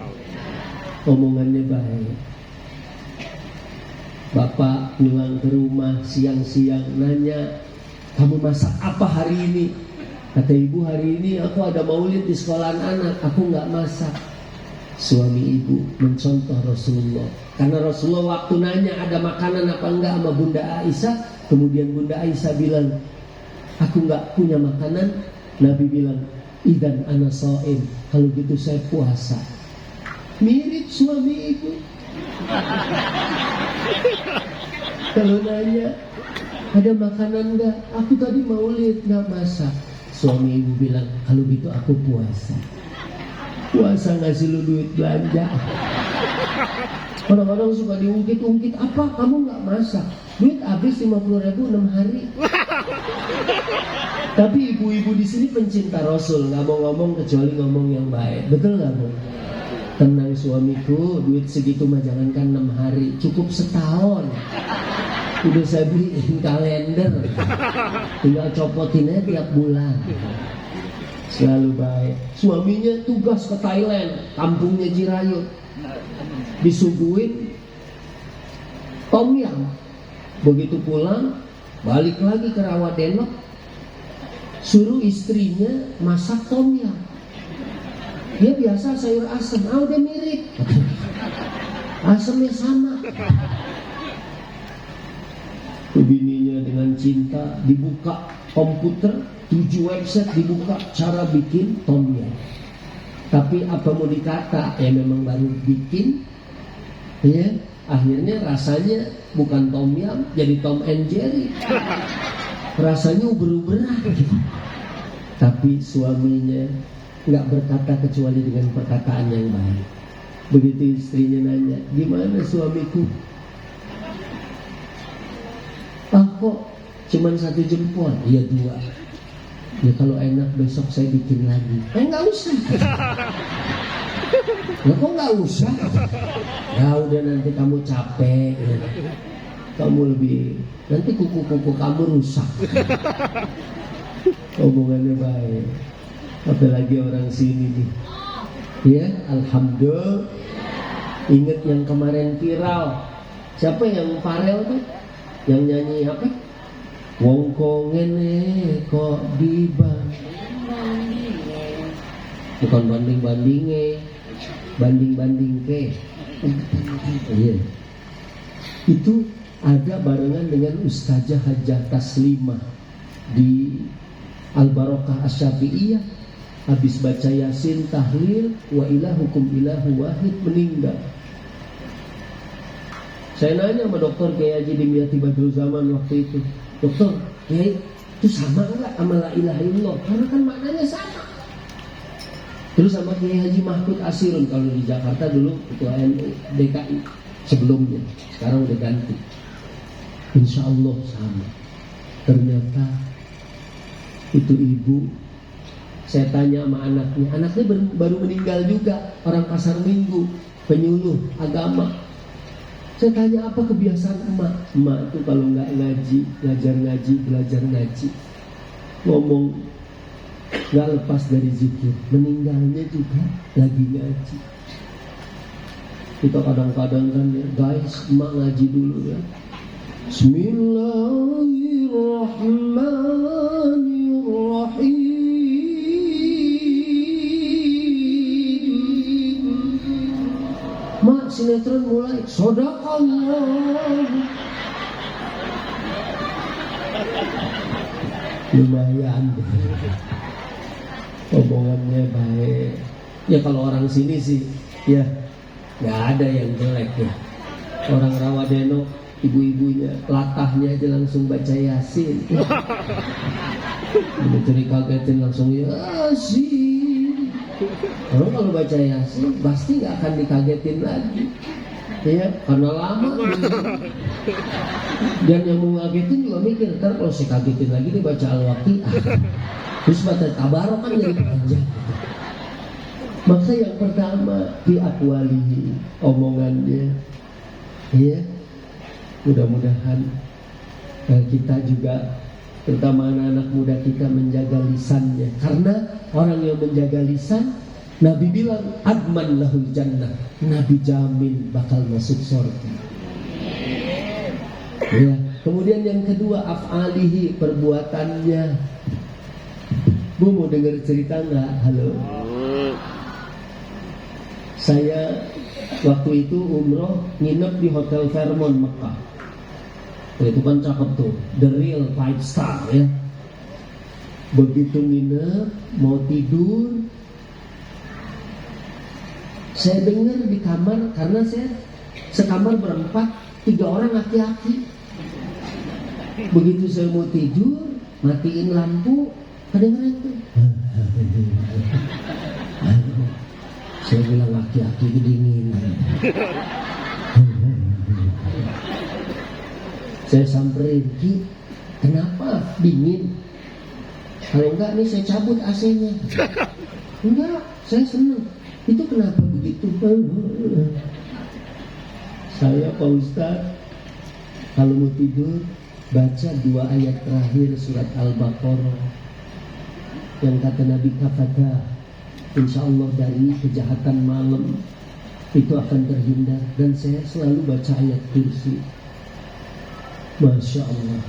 omongannya baik. Bapak pulang ke rumah siang-siang nanya, kamu masak apa hari ini? Kata ibu, hari ini aku ada maulid di sekolahan anak, aku nggak masak. Suami ibu mencontoh Rasulullah. Karena Rasulullah waktu nanya ada makanan apa enggak sama Bunda Aisyah, kemudian Bunda Aisyah bilang, aku nggak punya makanan. Nabi bilang, idzan ana shaim, kalau gitu saya puasa. Mirip suami ibu. Kalau nanya ada makanan enggak, aku tadi maulid nggak masak. Suami ibu bilang, kalau gitu aku puasa. Puasa ngasih lu duit belanja. Orang-orang suka diungkit-ungkit, apa kamu nggak masak? Duit habis 50.000 6 hari. Tapi ibu-ibu di sini pencinta Rasul, nggak mau ngomong kecuali ngomong yang baik. Betul nggak Bu? Tenang suamiku, duit segitu mah jangankan 6 hari, cukup setahun. Udah saya beliin kalender, tinggal copotin aja tiap bulan. Selalu baik. Suaminya tugas ke Thailand, kampungnya Jirayut, disuguhin tom yam. Begitu pulang, balik lagi ke Rawadenok, suruh istrinya masak tom yum. Dia biasa sayur asem, udah mirip, asemnya sama. Bininya dengan cinta dibuka komputer, 7 website dibuka cara bikin tom yum. Tapi apa mau dikata, ya memang baru bikin, ya akhirnya rasanya bukan tom yum, jadi Tom and Jerry. Rasanya uber-uberan. Tapi suaminya nggak berkata kecuali dengan perkataan yang baik. Begitu istrinya nanya, gimana suamiku? Kok cuman 1 jempol? Iya 2. Ya kalau enak besok saya bikin lagi. Nggak usah. Ya kok nggak usah? Ya udah nanti kamu capek. Ya. Kamu lebih, nanti kuku-kuku kamu rusak. Omongannya baik. Apalagi orang sini nih. Ya, alhamdulillah. Ingat yang kemarin viral. Siapa yang Farel tuh? Yang nyanyi apa? Wong kongene kok bukan banding-bandinge, banding-banding ke. Iya. Itu ada barengan dengan Ustazah Hajjah Taslimah di Al-Barokah Asy-Syafi'iyah. Habis baca Yasin tahlil, wa ilahukum ilahu wahid, meninggal. Saya nanya sama dokter Kiai Haji Dimyati Badrul Zaman waktu itu, dokter, Kiai itu sama enggak sama la ilaha illallah? Karena kan maknanya sama. Terus sama Kiai Haji Mahfud Asirun, kalau di Jakarta dulu ketua NU DKI sebelumnya, sekarang udah ganti. Insya Allah sama. Ternyata itu ibu. Saya tanya sama anaknya baru meninggal juga, orang Pasar Minggu, penyuluh agama. Saya tanya apa kebiasaan emak? Emak itu kalau nggak ngaji, belajar ngaji, ngomong nggak lepas dari zikir. Meninggalnya juga lagi ngaji. Kita kadang-kadang kan ya, guys, emak ngaji dulu ya. Bismillahirrahmanirrahim. Mak, sinetron mulai. Shadaqallah. Lumayan. Omongannya baik. Ya kalau orang sini sih, ya nggak ada yang jelek ya. Orang Rawadeno, ibu-ibunya, latahnya aja langsung baca Yasin. Begitu dikagetin langsung Yasin. Orang kalau baca Yasin pasti nggak akan dikagetin lagi, ya karena lama. Dan yang mau ngagetin juga mikir, ntar kalau saya kagetin lagi dia baca Al-Waqi'ah, terus baca Tabarok kan jadi panjang. Maka yang pertama di aqwalihi, omongannya, ya mudah-mudahan kita juga, terutama anak-anak muda kita, menjaga lisannya. Karena orang yang menjaga lisan, Nabi bilang adman lahul jannah, Nabi jamin bakal masuk surga. Ya. Kemudian yang kedua, af'alihi, perbuatannya. Bu mau dengar cerita nggak? Halo. Saya waktu itu umroh nginep di Hotel Fairmont Mekah. Itu kan cakep tuh, the real 5 star ya. Begitu nginep, mau tidur, saya dengar di kamar, karena saya sekamar berempat, 3 orang laki-laki. Begitu saya mau tidur, matiin lampu, kedengeran tuh. Saya bilang laki-laki kedinginan. Saya samperin, Ki, kenapa dingin? Kalau enggak nih saya cabut AC-nya. Enggak, saya senang. Itu kenapa begitu? Saya Pak Ustadz, kalau mau tidur baca 2 ayat terakhir surat Al-Baqarah yang kata Nabi kafada, insya Allah dari kejahatan malam itu akan terhindar. Dan saya selalu baca ayat kursi. Masya Allah.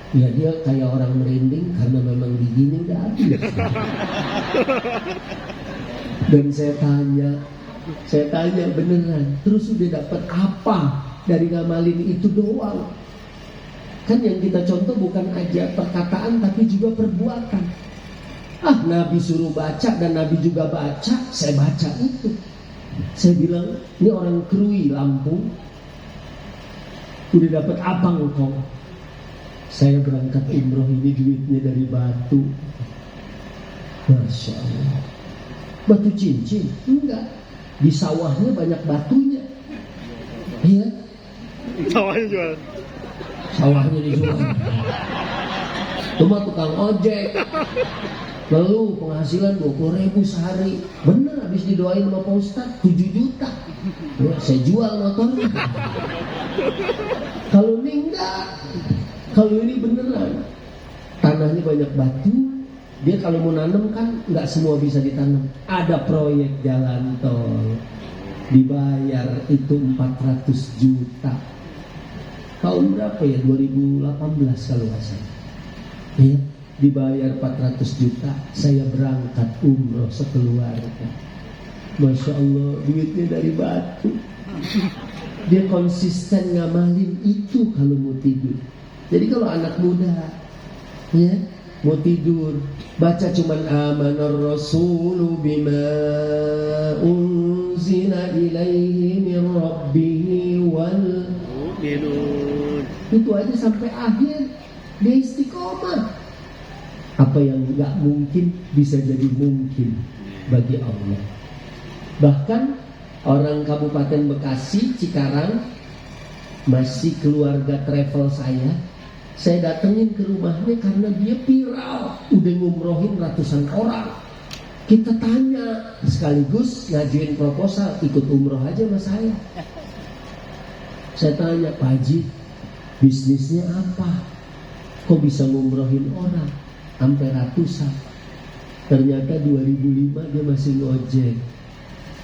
Ya dia kayak orang merinding karena memang giginya udah habis. Dan saya tanya beneran, terus udah dapat apa dari ngamalin itu doang? Kan yang kita contoh bukan aja perkataan tapi juga perbuatan. Nabi suruh baca dan Nabi juga baca, saya baca itu. Saya bilang, ini orang Krui Lampung, udah dapat apa engkau? Saya berangkat umroh ini duitnya dari batu. Masya Allah. Batu cincin? Enggak. Di sawahnya banyak batunya. Iya. Sawahnya jual. Sawahnya dijual. Cuma tukang ojek. Lalu penghasilan 20.000 sehari. Bener habis didoain sama Pak Ustadz 7 juta. Ya, saya jual motornya. Kalau ini enggak. Kalau ini beneran. Tanahnya banyak batu. Dia kalau mau nanam kan nggak semua bisa ditanam. Ada proyek jalan tol. Dibayar itu 400 juta. Tahun berapa ya? 2018 kalau nggak salah. Ya, dibayar 400 juta. Saya berangkat umroh sekeluarga. Masya Allah, duitnya dari batu. Dia konsisten ngamalin itu kalau mau tidur. Jadi kalau anak muda, ya, mau tidur, baca cuman amanar rasulu bima unzila ilaihi min rabbihi wal Minun. itu aja sampai akhir dia istiqomah. Apa yang nggak mungkin bisa jadi mungkin bagi Allah. Bahkan orang Kabupaten Bekasi, Cikarang, masih keluarga travel saya datengin ke rumahnya karena dia viral, udah ngumrohin ratusan orang. Kita tanya, sekaligus ngajuin proposal, ikut umroh aja sama saya. Saya tanya, Pak Haji, bisnisnya apa? Kok bisa ngumrohin orang sampai ratusan? Ternyata 2005 dia masih ngojek,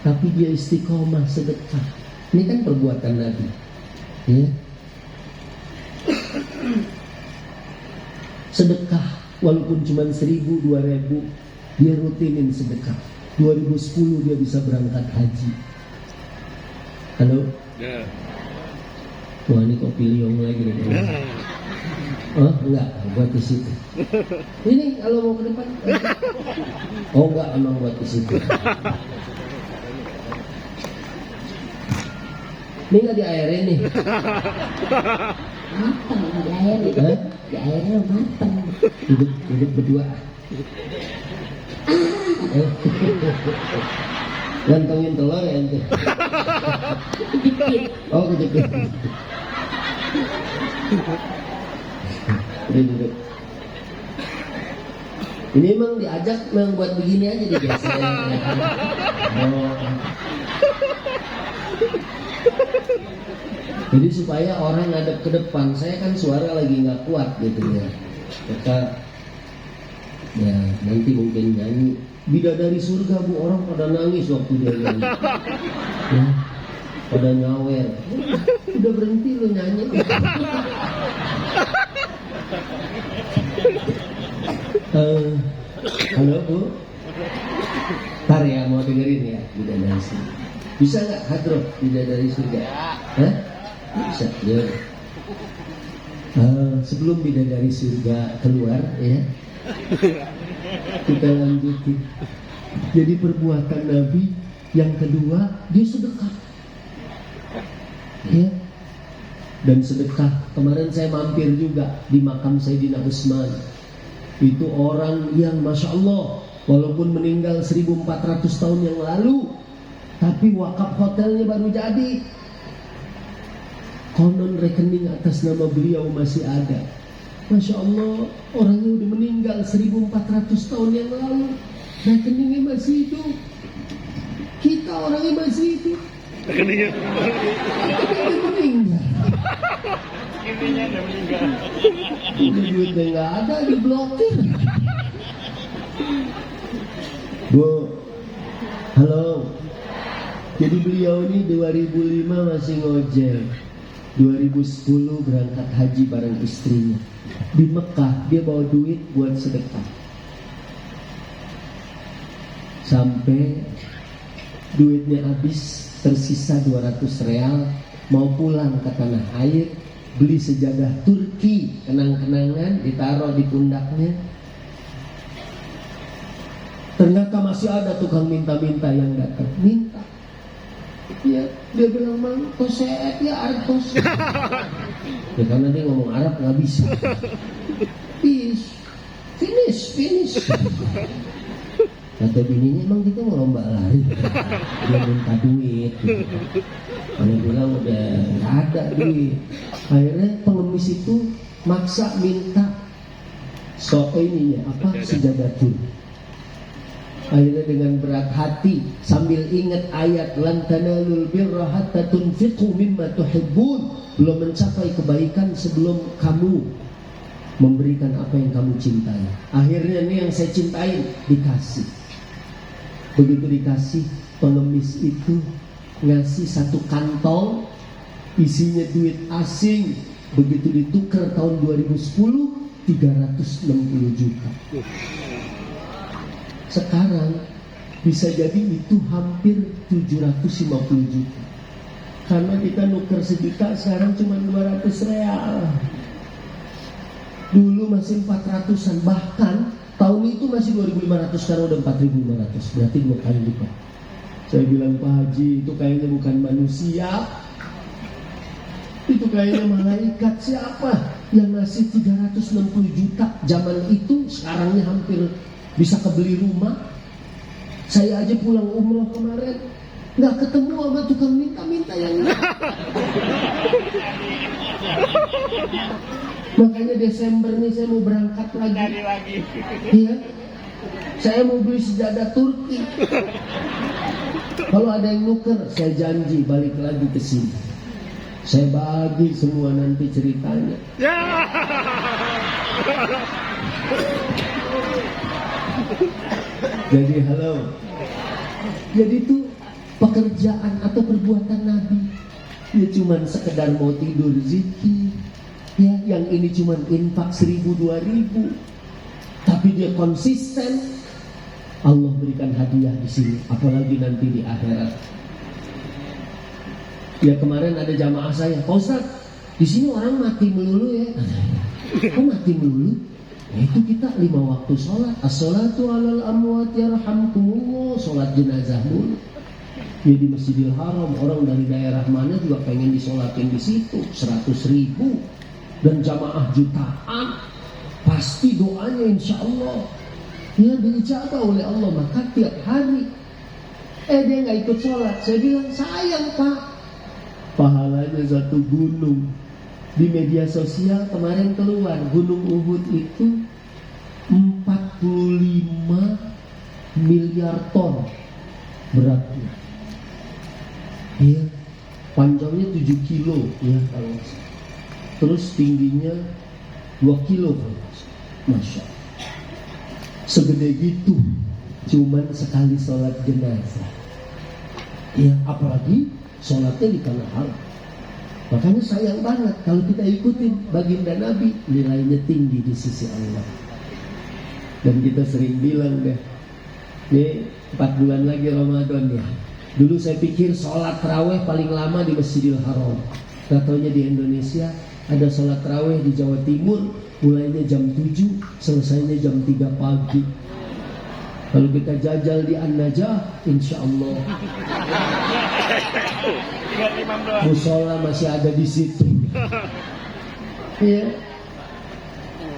tapi dia istiqomah sedekah. Ini kan perbuatan Nabi, ya. Sedekah walaupun cuma 1.000, 2.000, dia rutinin sedekah. 2010 dia bisa berangkat haji. Halo? Ya. Wah, ini kopi liong lagi nih. Oh enggak, buat di situ. Ini kalau mau ke depan. Oh enggak, emang buat di situ. Ini nggak diairin nih. Matang di air itu. Di airnya matang. Duduk berdua. Gantungin telur ya ente. Oh kejepit. Udah duduk. Ini emang diajak memang buat begini aja digeser. Jadi supaya orang ngadep ke depan. Saya kan suara lagi nggak kuat gitu ya. Maka ya nanti mungkin nyanyi Bidadari Surga, Bu, orang pada nangis waktu dia nyanyi. Ya, pada nyawer. Udah berhenti lo nyanyi. Halo Bu, ntar ya mau dengerin ya Bidadari Surga. Bisa nggak hadroh Bidadari Surga? Hah? Bisa. Ya. Sebelum Bidadari Surga keluar ya, kita lanjutin. Jadi perbuatan Nabi yang kedua, dia sedekah. Ya. Dan sedekah, kemarin saya mampir juga di makam Sayyidina Utsman. Itu orang yang Masya Allah, walaupun meninggal 1400 tahun yang lalu, tapi wakaf hotelnya baru jadi. Konon rekening atas nama beliau masih ada. Masya Allah, orangnya udah meninggal 1400 tahun yang lalu, rekeningnya masih hidup. Kita orangnya masih hidup, Rekeningnya. kita udah meninggal. Intinya udah meninggal. Duitnya nggak ada, diblokir. Bu, halo. Jadi beliau ini 2005 masih ngojek. 2010 berangkat haji bareng istrinya. Di Mekah dia bawa duit buat sedekah. Sampai duitnya habis, tersisa 200 real, mau pulang ke tanah air, beli sejadah Turki, kenang-kenangan, ditaruh di pundaknya. Ternyata masih ada tukang minta-minta yang datang, minta. Ya, dia bilang, "Mang, toseet ya artos." Ya karena dia ngomong Arab nggak bisa. Finish. Kata bininya, "Emang kita mau lomba lari?" Dia minta duit. Kalau bilang udah nggak ada duit. Akhirnya pengemis itu maksa minta sejadah Turki. Akhirnya dengan berat hati sambil ingat ayat lan tanalul birra hatta tunfiqu mimma tuhibbun, belum mencapai kebaikan sebelum kamu memberikan apa yang kamu cintai. Akhirnya ini yang saya cintai dikasih. Begitu dikasih, pengemis itu ngasih 1 kantong isinya duit asing. Begitu ditukar tahun 2010 360 juta. Sekarang bisa jadi itu hampir 750 juta. Karena kita nuker sejuta, sekarang cuma 200 real. Dulu masih 400-an, bahkan tahun itu masih 2.500, sekarang udah 4.500, berarti 2 kali lipat. Saya bilang, "Pak Haji, itu kayaknya bukan manusia, itu kayaknya malaikat." Siapa yang ngasih 360 juta zaman itu, sekarangnya hampir bisa kebeli rumah. Saya aja pulang umroh kemarin nggak ketemu sama tukang minta-minta yang ini. Makanya Desember nih saya mau berangkat lagi. Iya, saya mau beli sejadah Turki. Kalau ada yang nuker, saya janji balik lagi ke sini. Saya bagi semua nanti ceritanya. Jadi jadi itu pekerjaan atau perbuatan Nabi. Ya cuman sekedar mau tidur zikir. Ya, yang ini cuman infak 1.000 2.000. Tapi dia konsisten. Allah berikan hadiah di sini, apalagi nanti di akhirat. Ya kemarin ada jamaah saya, "Pak Ustaz, di sini orang mati melulu ya." Kok mati melulu? Itu kita 5 waktu sholat. As-sholatu alal amwat yarhamkumullah. Sholat jenazah dulu. Ya di Masjidil Haram, orang dari daerah mana juga pengen disolatin di situ. 100.000 dan jamaah jutaan. Pasti doanya insya Allah ya diijabah oleh Allah. Maka tiap hari dia nggak ikut sholat. Saya bilang, "Sayang Pak, pahalanya 1 gunung." Di media sosial kemarin keluar, Gunung Uhud itu 45 miliar ton beratnya. Ya, panjangnya 7 kilo ya kalau. Terus tingginya 2 kilo kalau. Masya Allah. Segede gitu, cuman sekali sholat jenazah. Ya, apalagi sholatnya di tanah haram. Makanya sayang banget kalau kita ikutin baginda Nabi, nilainya tinggi di sisi Allah. Dan kita sering bilang deh, nih 4 bulan lagi Ramadan ya. Dulu saya pikir sholat tarawih paling lama di Masjidil Haram. Katanya di Indonesia ada sholat tarawih di Jawa Timur, mulainya jam 7, selesainya jam 3 pagi. Kalau kita jajal di An-Najah, insya Allah musola masih ada di situ. Iya.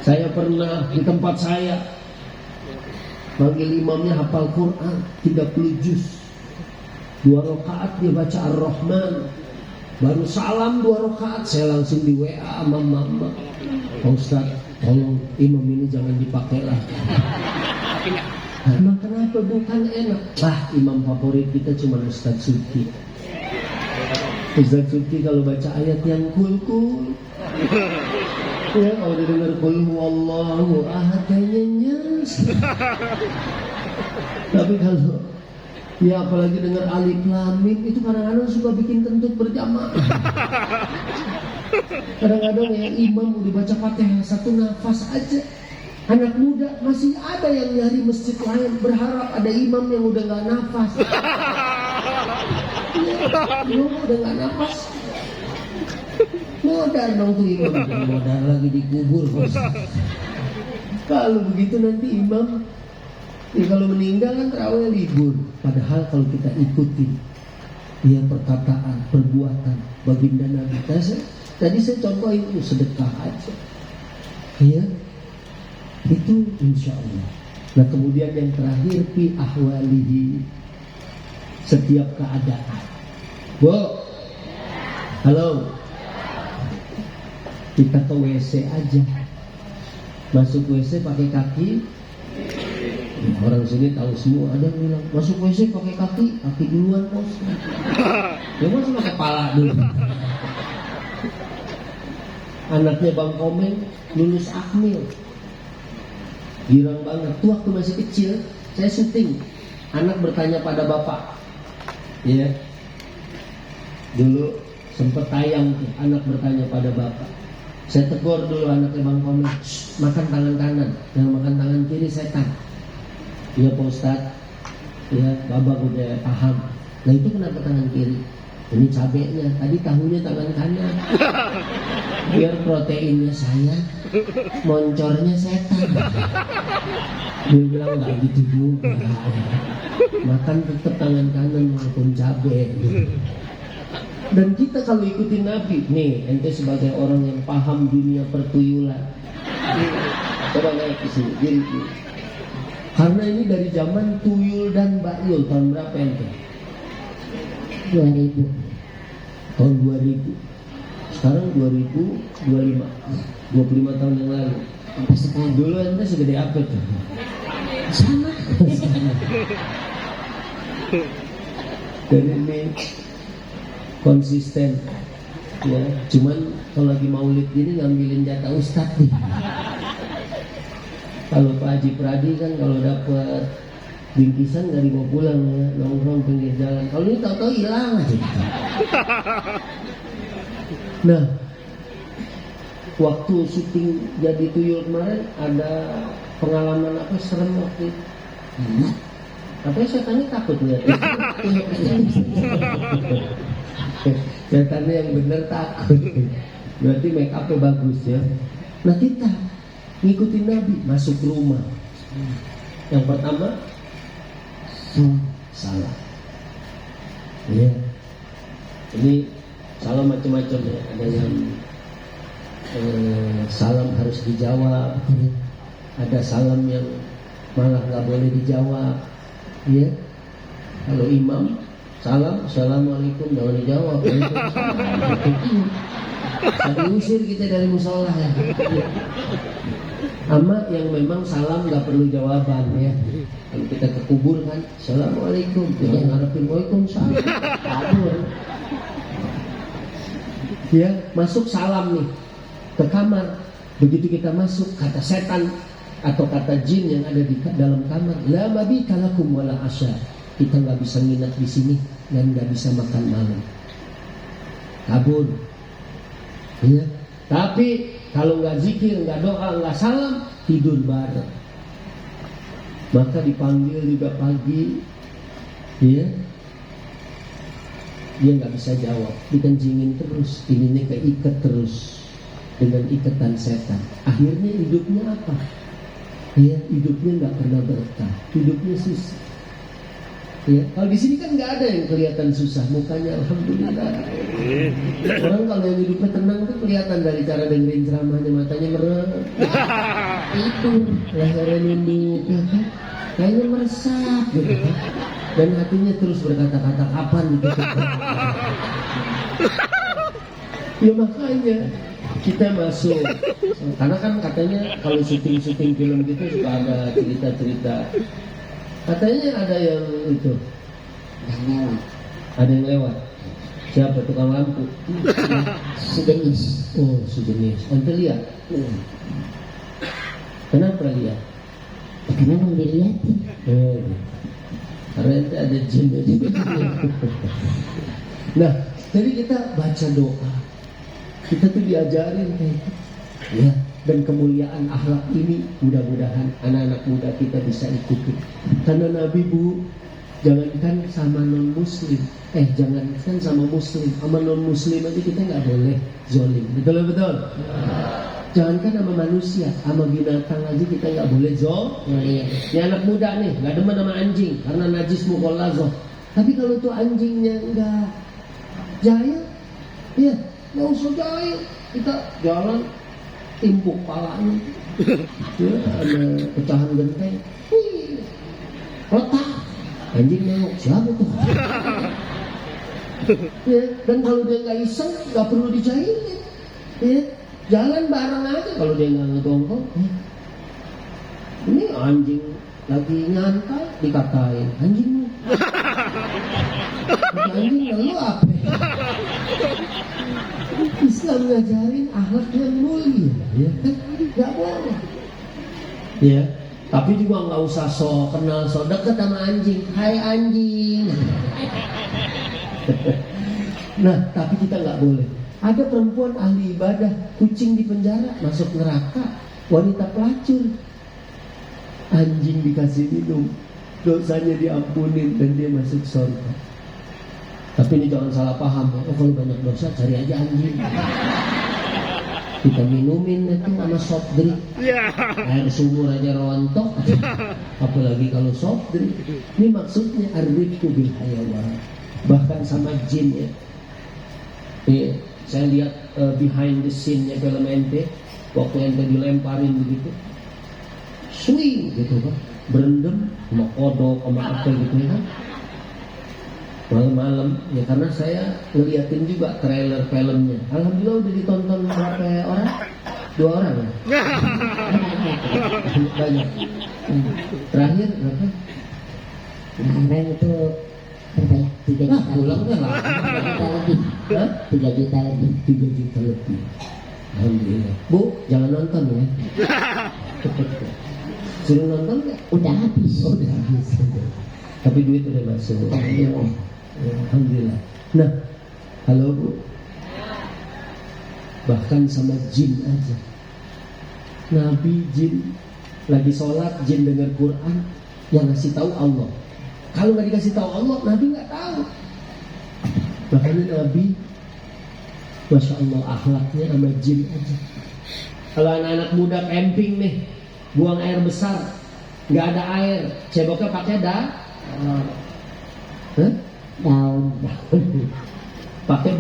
Saya pernah di tempat saya manggil imamnya hafal Quran 30 juz. 2 rakaat dia baca Ar-Rahman. Baru salam 2 rakaat saya langsung di WA sama mama. "Pak Ustaz, tolong imam ini jangan dipakai lah." Emang kenapa? Bukan enak. Imam favorit kita cuma Ustaz Suki. Ustaz Suki kalau baca ayat yang kul-kul, ya kalau dia dengar kul huwallahu ahad kayaknya nyes. Tapi kalau Ya apalagi dengar alif lam mim itu kadang-kadang suka bikin kentut berjamaah. Kadang-kadang yang imam udah baca Fatihah satu nafas aja. Anak muda masih ada yang nyari masjid lain berharap ada imam yang udah nggak nafas. Ya, udah nggak nafas. Modal dong tuh imam, modal lagi dikubur bos. Kalau begitu nanti imam, ya kalau meninggal kan terawih libur. Padahal kalau kita ikuti dia perkataan, perbuatan baginda Nabi. Tadi saya contohin itu sedekah aja. Ya, itu insya Allah. Nah kemudian yang terakhir fi ahwalihi, setiap keadaan. Bu, halo, kita ke WC aja. Masuk WC pakai kaki. Orang sini tahu semua. Ada yang bilang masuk WC pakai kaki duluan bos. Ya bos sama kepala dulu. Anaknya Bang Komeng lulus akmil, girang banget. Tuh waktu masih kecil, saya syuting. Anak bertanya pada bapak, ya. Dulu sempet tayang tuh, anak bertanya pada bapak. Saya tegur dulu anaknya Bang Komeng, makan tangan kanan, yang makan tangan kiri setan. Iya Pak Ustadz, ya babak udah paham. Nah itu kenapa tangan kiri? Ini cabenya, tadi tahunya tangan kanan. Biar proteinnya saya, moncornya setan. Dia bilang nggak gitu juga. Makan tetap tangan kanan walaupun cabe. Dan kita kalau ikutin Nabi, nih ente sebagai orang yang paham dunia pertuyulan, coba naik ke sini, diri. Karena ini dari zaman tuyul dan bakyul, tahun berapa ente? 2000. Tahun 2000. Sekarang 2025. 25 tahun yang lalu. Sampai sekarang. Dulu ente segede apa tuh? Sama. Jadi ini konsisten. Ya, cuman kalau lagi maulid gini ngambilin jatah ustadz nih. Kalau Pak Haji Pradi kan kalau dapat bingkisan nggak dibawa pulang ya, nongkrong pinggir jalan. Kalau ini tahu-tahu hilang aja. Nah, waktu syuting jadi tuyul kemarin ada pengalaman apa serem waktu itu. Apa ya setannya takut nggak? Setannya yang bener takut. Berarti make upnya bagus ya. Nah kita ngikutin Nabi masuk rumah. Yang pertama salah. Ya. Ini salam macam-macam ya. Ada yang salam harus dijawab. Ada salam yang malah nggak boleh dijawab. Ya. Kalau imam salam, assalamualaikum, jangan dijawab. Saya diusir kita dari musola ya. Sama yang memang salam nggak perlu jawaban ya. Kalau kita ke kubur kan, assalamualaikum, jangan ngarepin waalaikumsalam. Kabur. Ya, masuk salam nih ke kamar. Begitu kita masuk, kata setan atau kata jin yang ada di dalam kamar, la mabita lakum wala asya. Kita nggak bisa nginep di sini dan nggak bisa makan malam. Kabur. Ya. Tapi kalau nggak zikir, nggak doa, nggak salam, tidur bareng. Maka dipanggil juga pagi, ya. Dia nggak bisa jawab, dikencingin terus, ininya keikat terus dengan ikatan setan. Akhirnya hidupnya apa? Ya, hidupnya nggak pernah berkah, hidupnya susah. Ya, kalau di sini kan nggak ada yang kelihatan susah, mukanya alhamdulillah. Orang kalau yang hidupnya tenang tuh kelihatan dari cara dengerin ceramahnya, matanya merem, tidur, lehernya nunduk, ya kan? Kayaknya meresap gitu kan? Dan hatinya terus berkata-kata kapan gitu. Ya makanya kita masuk, karena kan katanya kalau syuting-syuting film gitu suka ada cerita-cerita. Katanya ada yang itu, ada yang lewat. Siapa tukang lampu? Sejenis. Oh, sejenis. Ente lihat? Kenapa lihat? Karena mau dilihatin. Karena itu ada jinnya juga. Nah, jadi kita baca doa. Kita tuh diajarin kayak gitu. Ya, dan kemuliaan akhlak ini mudah-mudahan anak-anak muda kita bisa ikuti. Karena Nabi Bu, jangankan sama non muslim, jangankan sama muslim, sama non muslim aja kita nggak boleh zolim. Betul. Jangankan sama manusia, sama binatang aja kita nggak boleh zolim. Ini anak muda nih, nggak demen sama anjing karena najis mukhallazoh. Tapi kalau tuh anjingnya nggak jahil, ya nggak usah jahil, kita jalan timpuk palanya, ya, ada pecahan genteng, letak, anjing nengok siapa tuh? Ya, dan kalau dia nggak iseng, nggak perlu dijahilin, ya, jalan bareng aja kalau dia nggak ngegongkong. Ya. Ini anjing lagi nyantai dikatain anjing, anjing lu apa? Islam ngajarin akhlak yang mulia, ya kan? Gak boleh. Ya, tapi juga nggak usah kenal deket sama anjing. Hai anjing. Nah, tapi kita nggak boleh. Ada perempuan ahli ibadah, kucing di penjara, masuk neraka. Wanita pelacur, anjing dikasih minum, dosanya diampunin dan dia masuk surga. Tapi ini jangan salah paham. Oh, kalau banyak dosa cari aja anjing. Kita minumin itu sama soft drink. Air sumur aja rontok. Apalagi kalau soft drink. Ini maksudnya ar-rifqu bil hayawan. Bahkan sama jin ya. Saya lihat behind the scene-nya film ente. Waktu ente dilemparin begitu, swing gitu kan, berendam sama kodok sama apa gitu ya kan. Malam-malam ya, karena saya ngeliatin juga trailer filmnya. Alhamdulillah udah ditonton berapa orang? 2 orang ya? Banyak. Terakhir berapa? Kemarin itu berapa ya? 3 juta. Pulangnya lah. 3 juta lebih. 3 juta lebih. Alhamdulillah. Bu, jangan nonton ya. Suruh nonton nggak? Udah habis. Oh, udah habis. Tapi duit udah masuk. Alhamdulillah. Nah, halo Bu. Bahkan sama jin aja. Nabi jin lagi sholat, jin dengar Quran, yang ngasih tahu Allah. Kalau nggak dikasih tahu Allah, Nabi nggak tahu. Makanya Nabi, Masya Allah, akhlaknya sama jin aja. Kalau anak-anak muda camping nih, buang air besar, nggak ada air, ceboknya pakai daun, pakai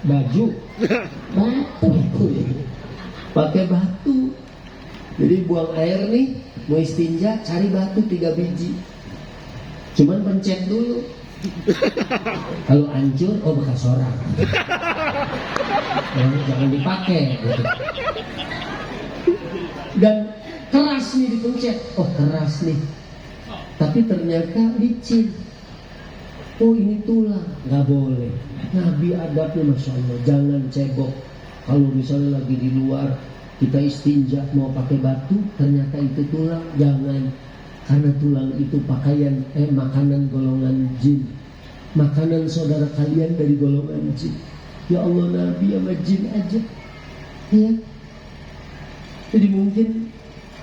baju, pakai batu. Jadi buang air nih, mau istinja, cari batu 3 biji, cuman pencet dulu. Kalau hancur, oh bekas orang, jangan dipakai. Gitu. Dan keras nih dipencet, oh keras nih. Tapi ternyata licin. Oh ini tulang, nggak boleh. Nabi adabnya Masya Allah, jangan cebok. Kalau misalnya lagi di luar, kita istinja mau pakai batu, ternyata itu tulang, jangan. Karena tulang itu pakaian, makanan golongan jin. Makanan saudara kalian dari golongan jin. Ya Allah, Nabi sama jin aja. Ya. Jadi mungkin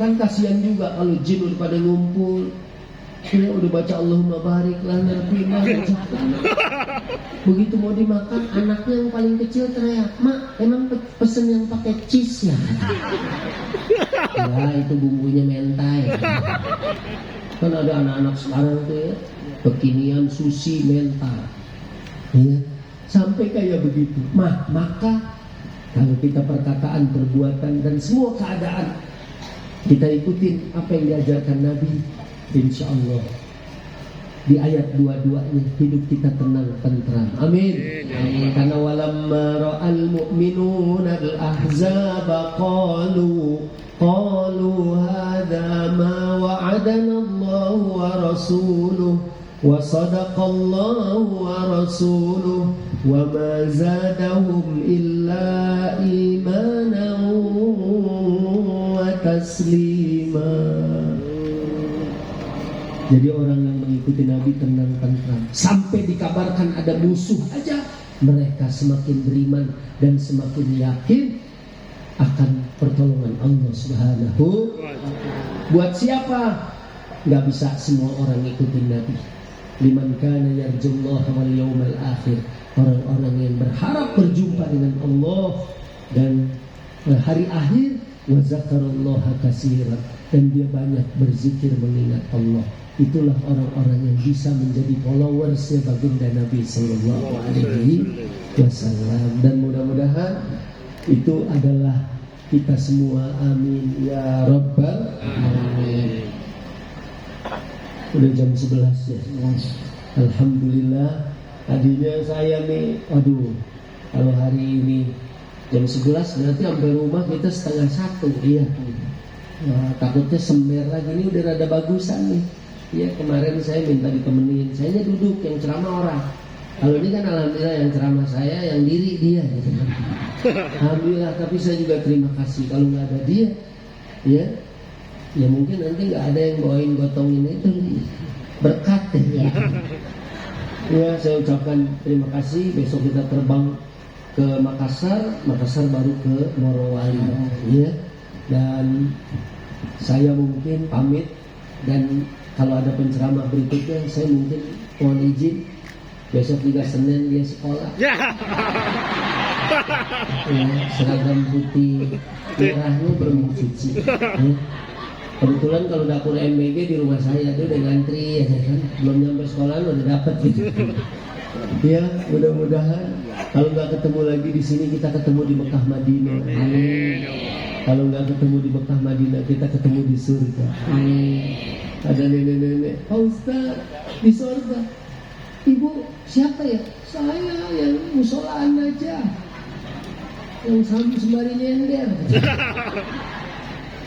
kan kasihan juga kalau jin udah pada ngumpul. Dia udah baca Allahumma barik lana fima razaqtana. Begitu mau dimakan, anaknya yang paling kecil teriak, "Mak, emang pesen yang pakai cheese ya?" Ya, itu bumbunya mentai. Kan ada anak-anak sekarang tuh ya, kekinian sushi mentai. Ya, sampai kayak begitu. Maka kalau kita perkataan, perbuatan dan semua keadaan kita ikutin apa yang diajarkan Nabi, insya Allah di ayat 22-nya hidup kita tenang, tentram. Amin. Karena walamma ra'al mu'minuna al-ahzaba qalu hadza ma wa'adana Allah wa rasuluhu wa sadaqallahu wa rasuluhu wa ma zadahum illa imanan wa taslima. Jadi orang yang mengikuti Nabi tenang tentram. Sampai dikabarkan ada musuh aja, mereka semakin beriman dan semakin yakin akan pertolongan Allah Subhanahu. Buat siapa? Gak bisa semua orang ikutin Nabi. Liman kana yarjullaha wal yawmal akhir. Orang-orang yang berharap berjumpa dengan Allah dan hari akhir, wa zakarallaha katsiran, dan dia banyak berzikir mengingat Allah. Itulah orang-orang yang bisa menjadi followers baginda Nabi sallallahu alaihi wasallam. Dan mudah-mudahan itu adalah kita semua, amin ya rabbal alamin. Udah jam 11 ya. Alhamdulillah. Tadinya saya nih, aduh, kalau hari ini jam 11 berarti sampai rumah kita 12:30. Iya. Nah, takutnya sember lagi, ini udah rada bagusan nih. Iya, kemarin saya minta ditemenin. Saya duduk, yang ceramah orang. Kalau ini kan alhamdulillah yang ceramah saya, yang diri dia gitu. Alhamdulillah, tapi saya juga terima kasih. Kalau nggak ada dia, ya mungkin nanti nggak ada yang bawain gotongin itu berkat ya. Ya, saya ucapkan terima kasih. Besok kita terbang ke Makassar baru ke Morowali. Ya, dan saya mungkin pamit, dan kalau ada penceramah berikutnya saya mungkin mohon izin. Besok juga Senin dia sekolah. Ya, seragam putih merahnya belum dicuci. Ya. Kebetulan kalau dapur MBG di rumah saya dia udah ngantri ya kan, belum nyampe sekolah udah dapat gitu. Ya, mudah-mudahan kalau nggak ketemu lagi di sini kita ketemu di Mekah Madinah. Amin. Kalau nggak ketemu di Mekah Madinah kita ketemu di surga. Amin. Ada nenek-nenek, Pak Ustaz di surga. Ibu siapa ya? Saya yang musolaan aja, yang sembari nyender.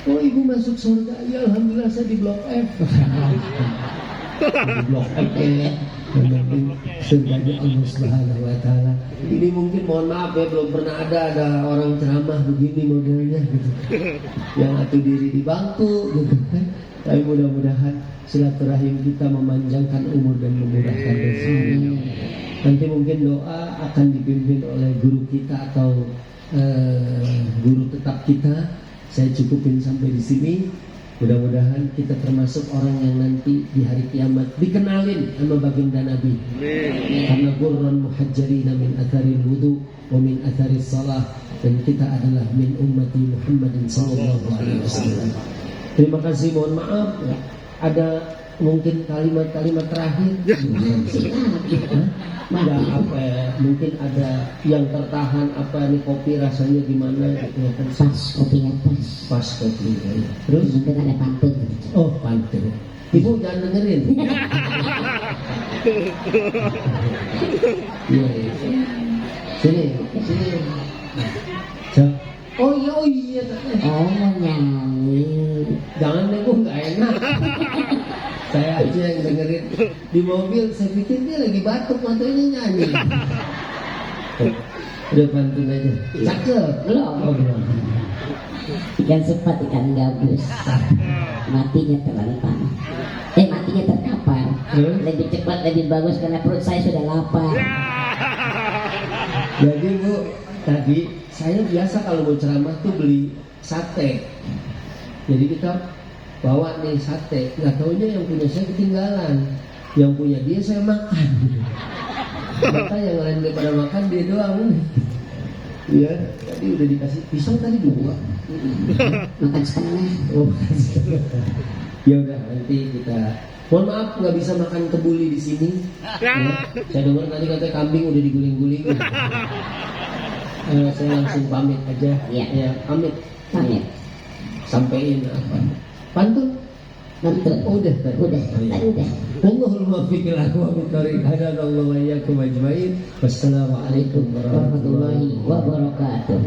Oh, ibu masuk surga? Ya, alhamdulillah saya di blok F. Di blok F ya. Surganya Allah Subhanahu wa taala. Ini mungkin mohon maaf ya, belum pernah ada orang ceramah begini modelnya gitu. Yang atuh diri di bangku gitu kan. Tapi mudah-mudahan silaturahim kita memanjangkan umur dan memudahkan rezeki. Nanti mungkin doa akan dipimpin oleh guru kita atau guru tetap kita. Saya cukupin sampai di sini. Mudah-mudahan kita termasuk orang yang nanti di hari kiamat dikenalin sama baginda Nabi. Karena gurran muhajjalina min atharil wudu wa min atharis salah, dan kita adalah min ummati Muhammadin sallallahu alaihi wasallam. Terima kasih, mohon maaf ya. Ada mungkin kalimat-kalimat terakhir. Enggak apa ya, mungkin ada yang tertahan apa nih, kopi rasanya gimana gitu ya kan. Pas kopinya Pas kopi ya. Terus mungkin ada pantun. Oh, pantun. Ibu jangan dengerin. Iya. Sini. Oh iya. Oh, nyanyi. Jangan deh, Bu, nggak enak. Saya aja yang dengerin di mobil. Saya pikir dia lagi batuk, matanya nyanyi. Udah pantun aja. Cakep. Belum. Ikan sepat, ikan gabus, matinya terlentang. Matinya terkapar. Lebih cepat, lebih bagus karena perut saya sudah lapar. Jadi Bu, tadi saya biasa kalau mau ceramah tuh beli sate. Jadi kita bawa nih sate. Nggak taunya yang punya saya ketinggalan. Yang punya dia saya makan. Maka yang lain daripada makan dia doang. Iya, tadi udah dikasih pisang tadi 2. Makan setengah. Oh, ya udah, nanti kita. Mohon maaf nggak bisa makan kebuli di sini. Ya, saya dengar tadi katanya kambing udah diguling-guling. Saya langsung pamit aja. Ya, pamit. Sampein apa? Pantun. Udah. Tadi udah. Allahumma fikir aku wa bitarik hadanallahu wa iyyakum ajmain. Wassalamualaikum warahmatullahi wabarakatuh.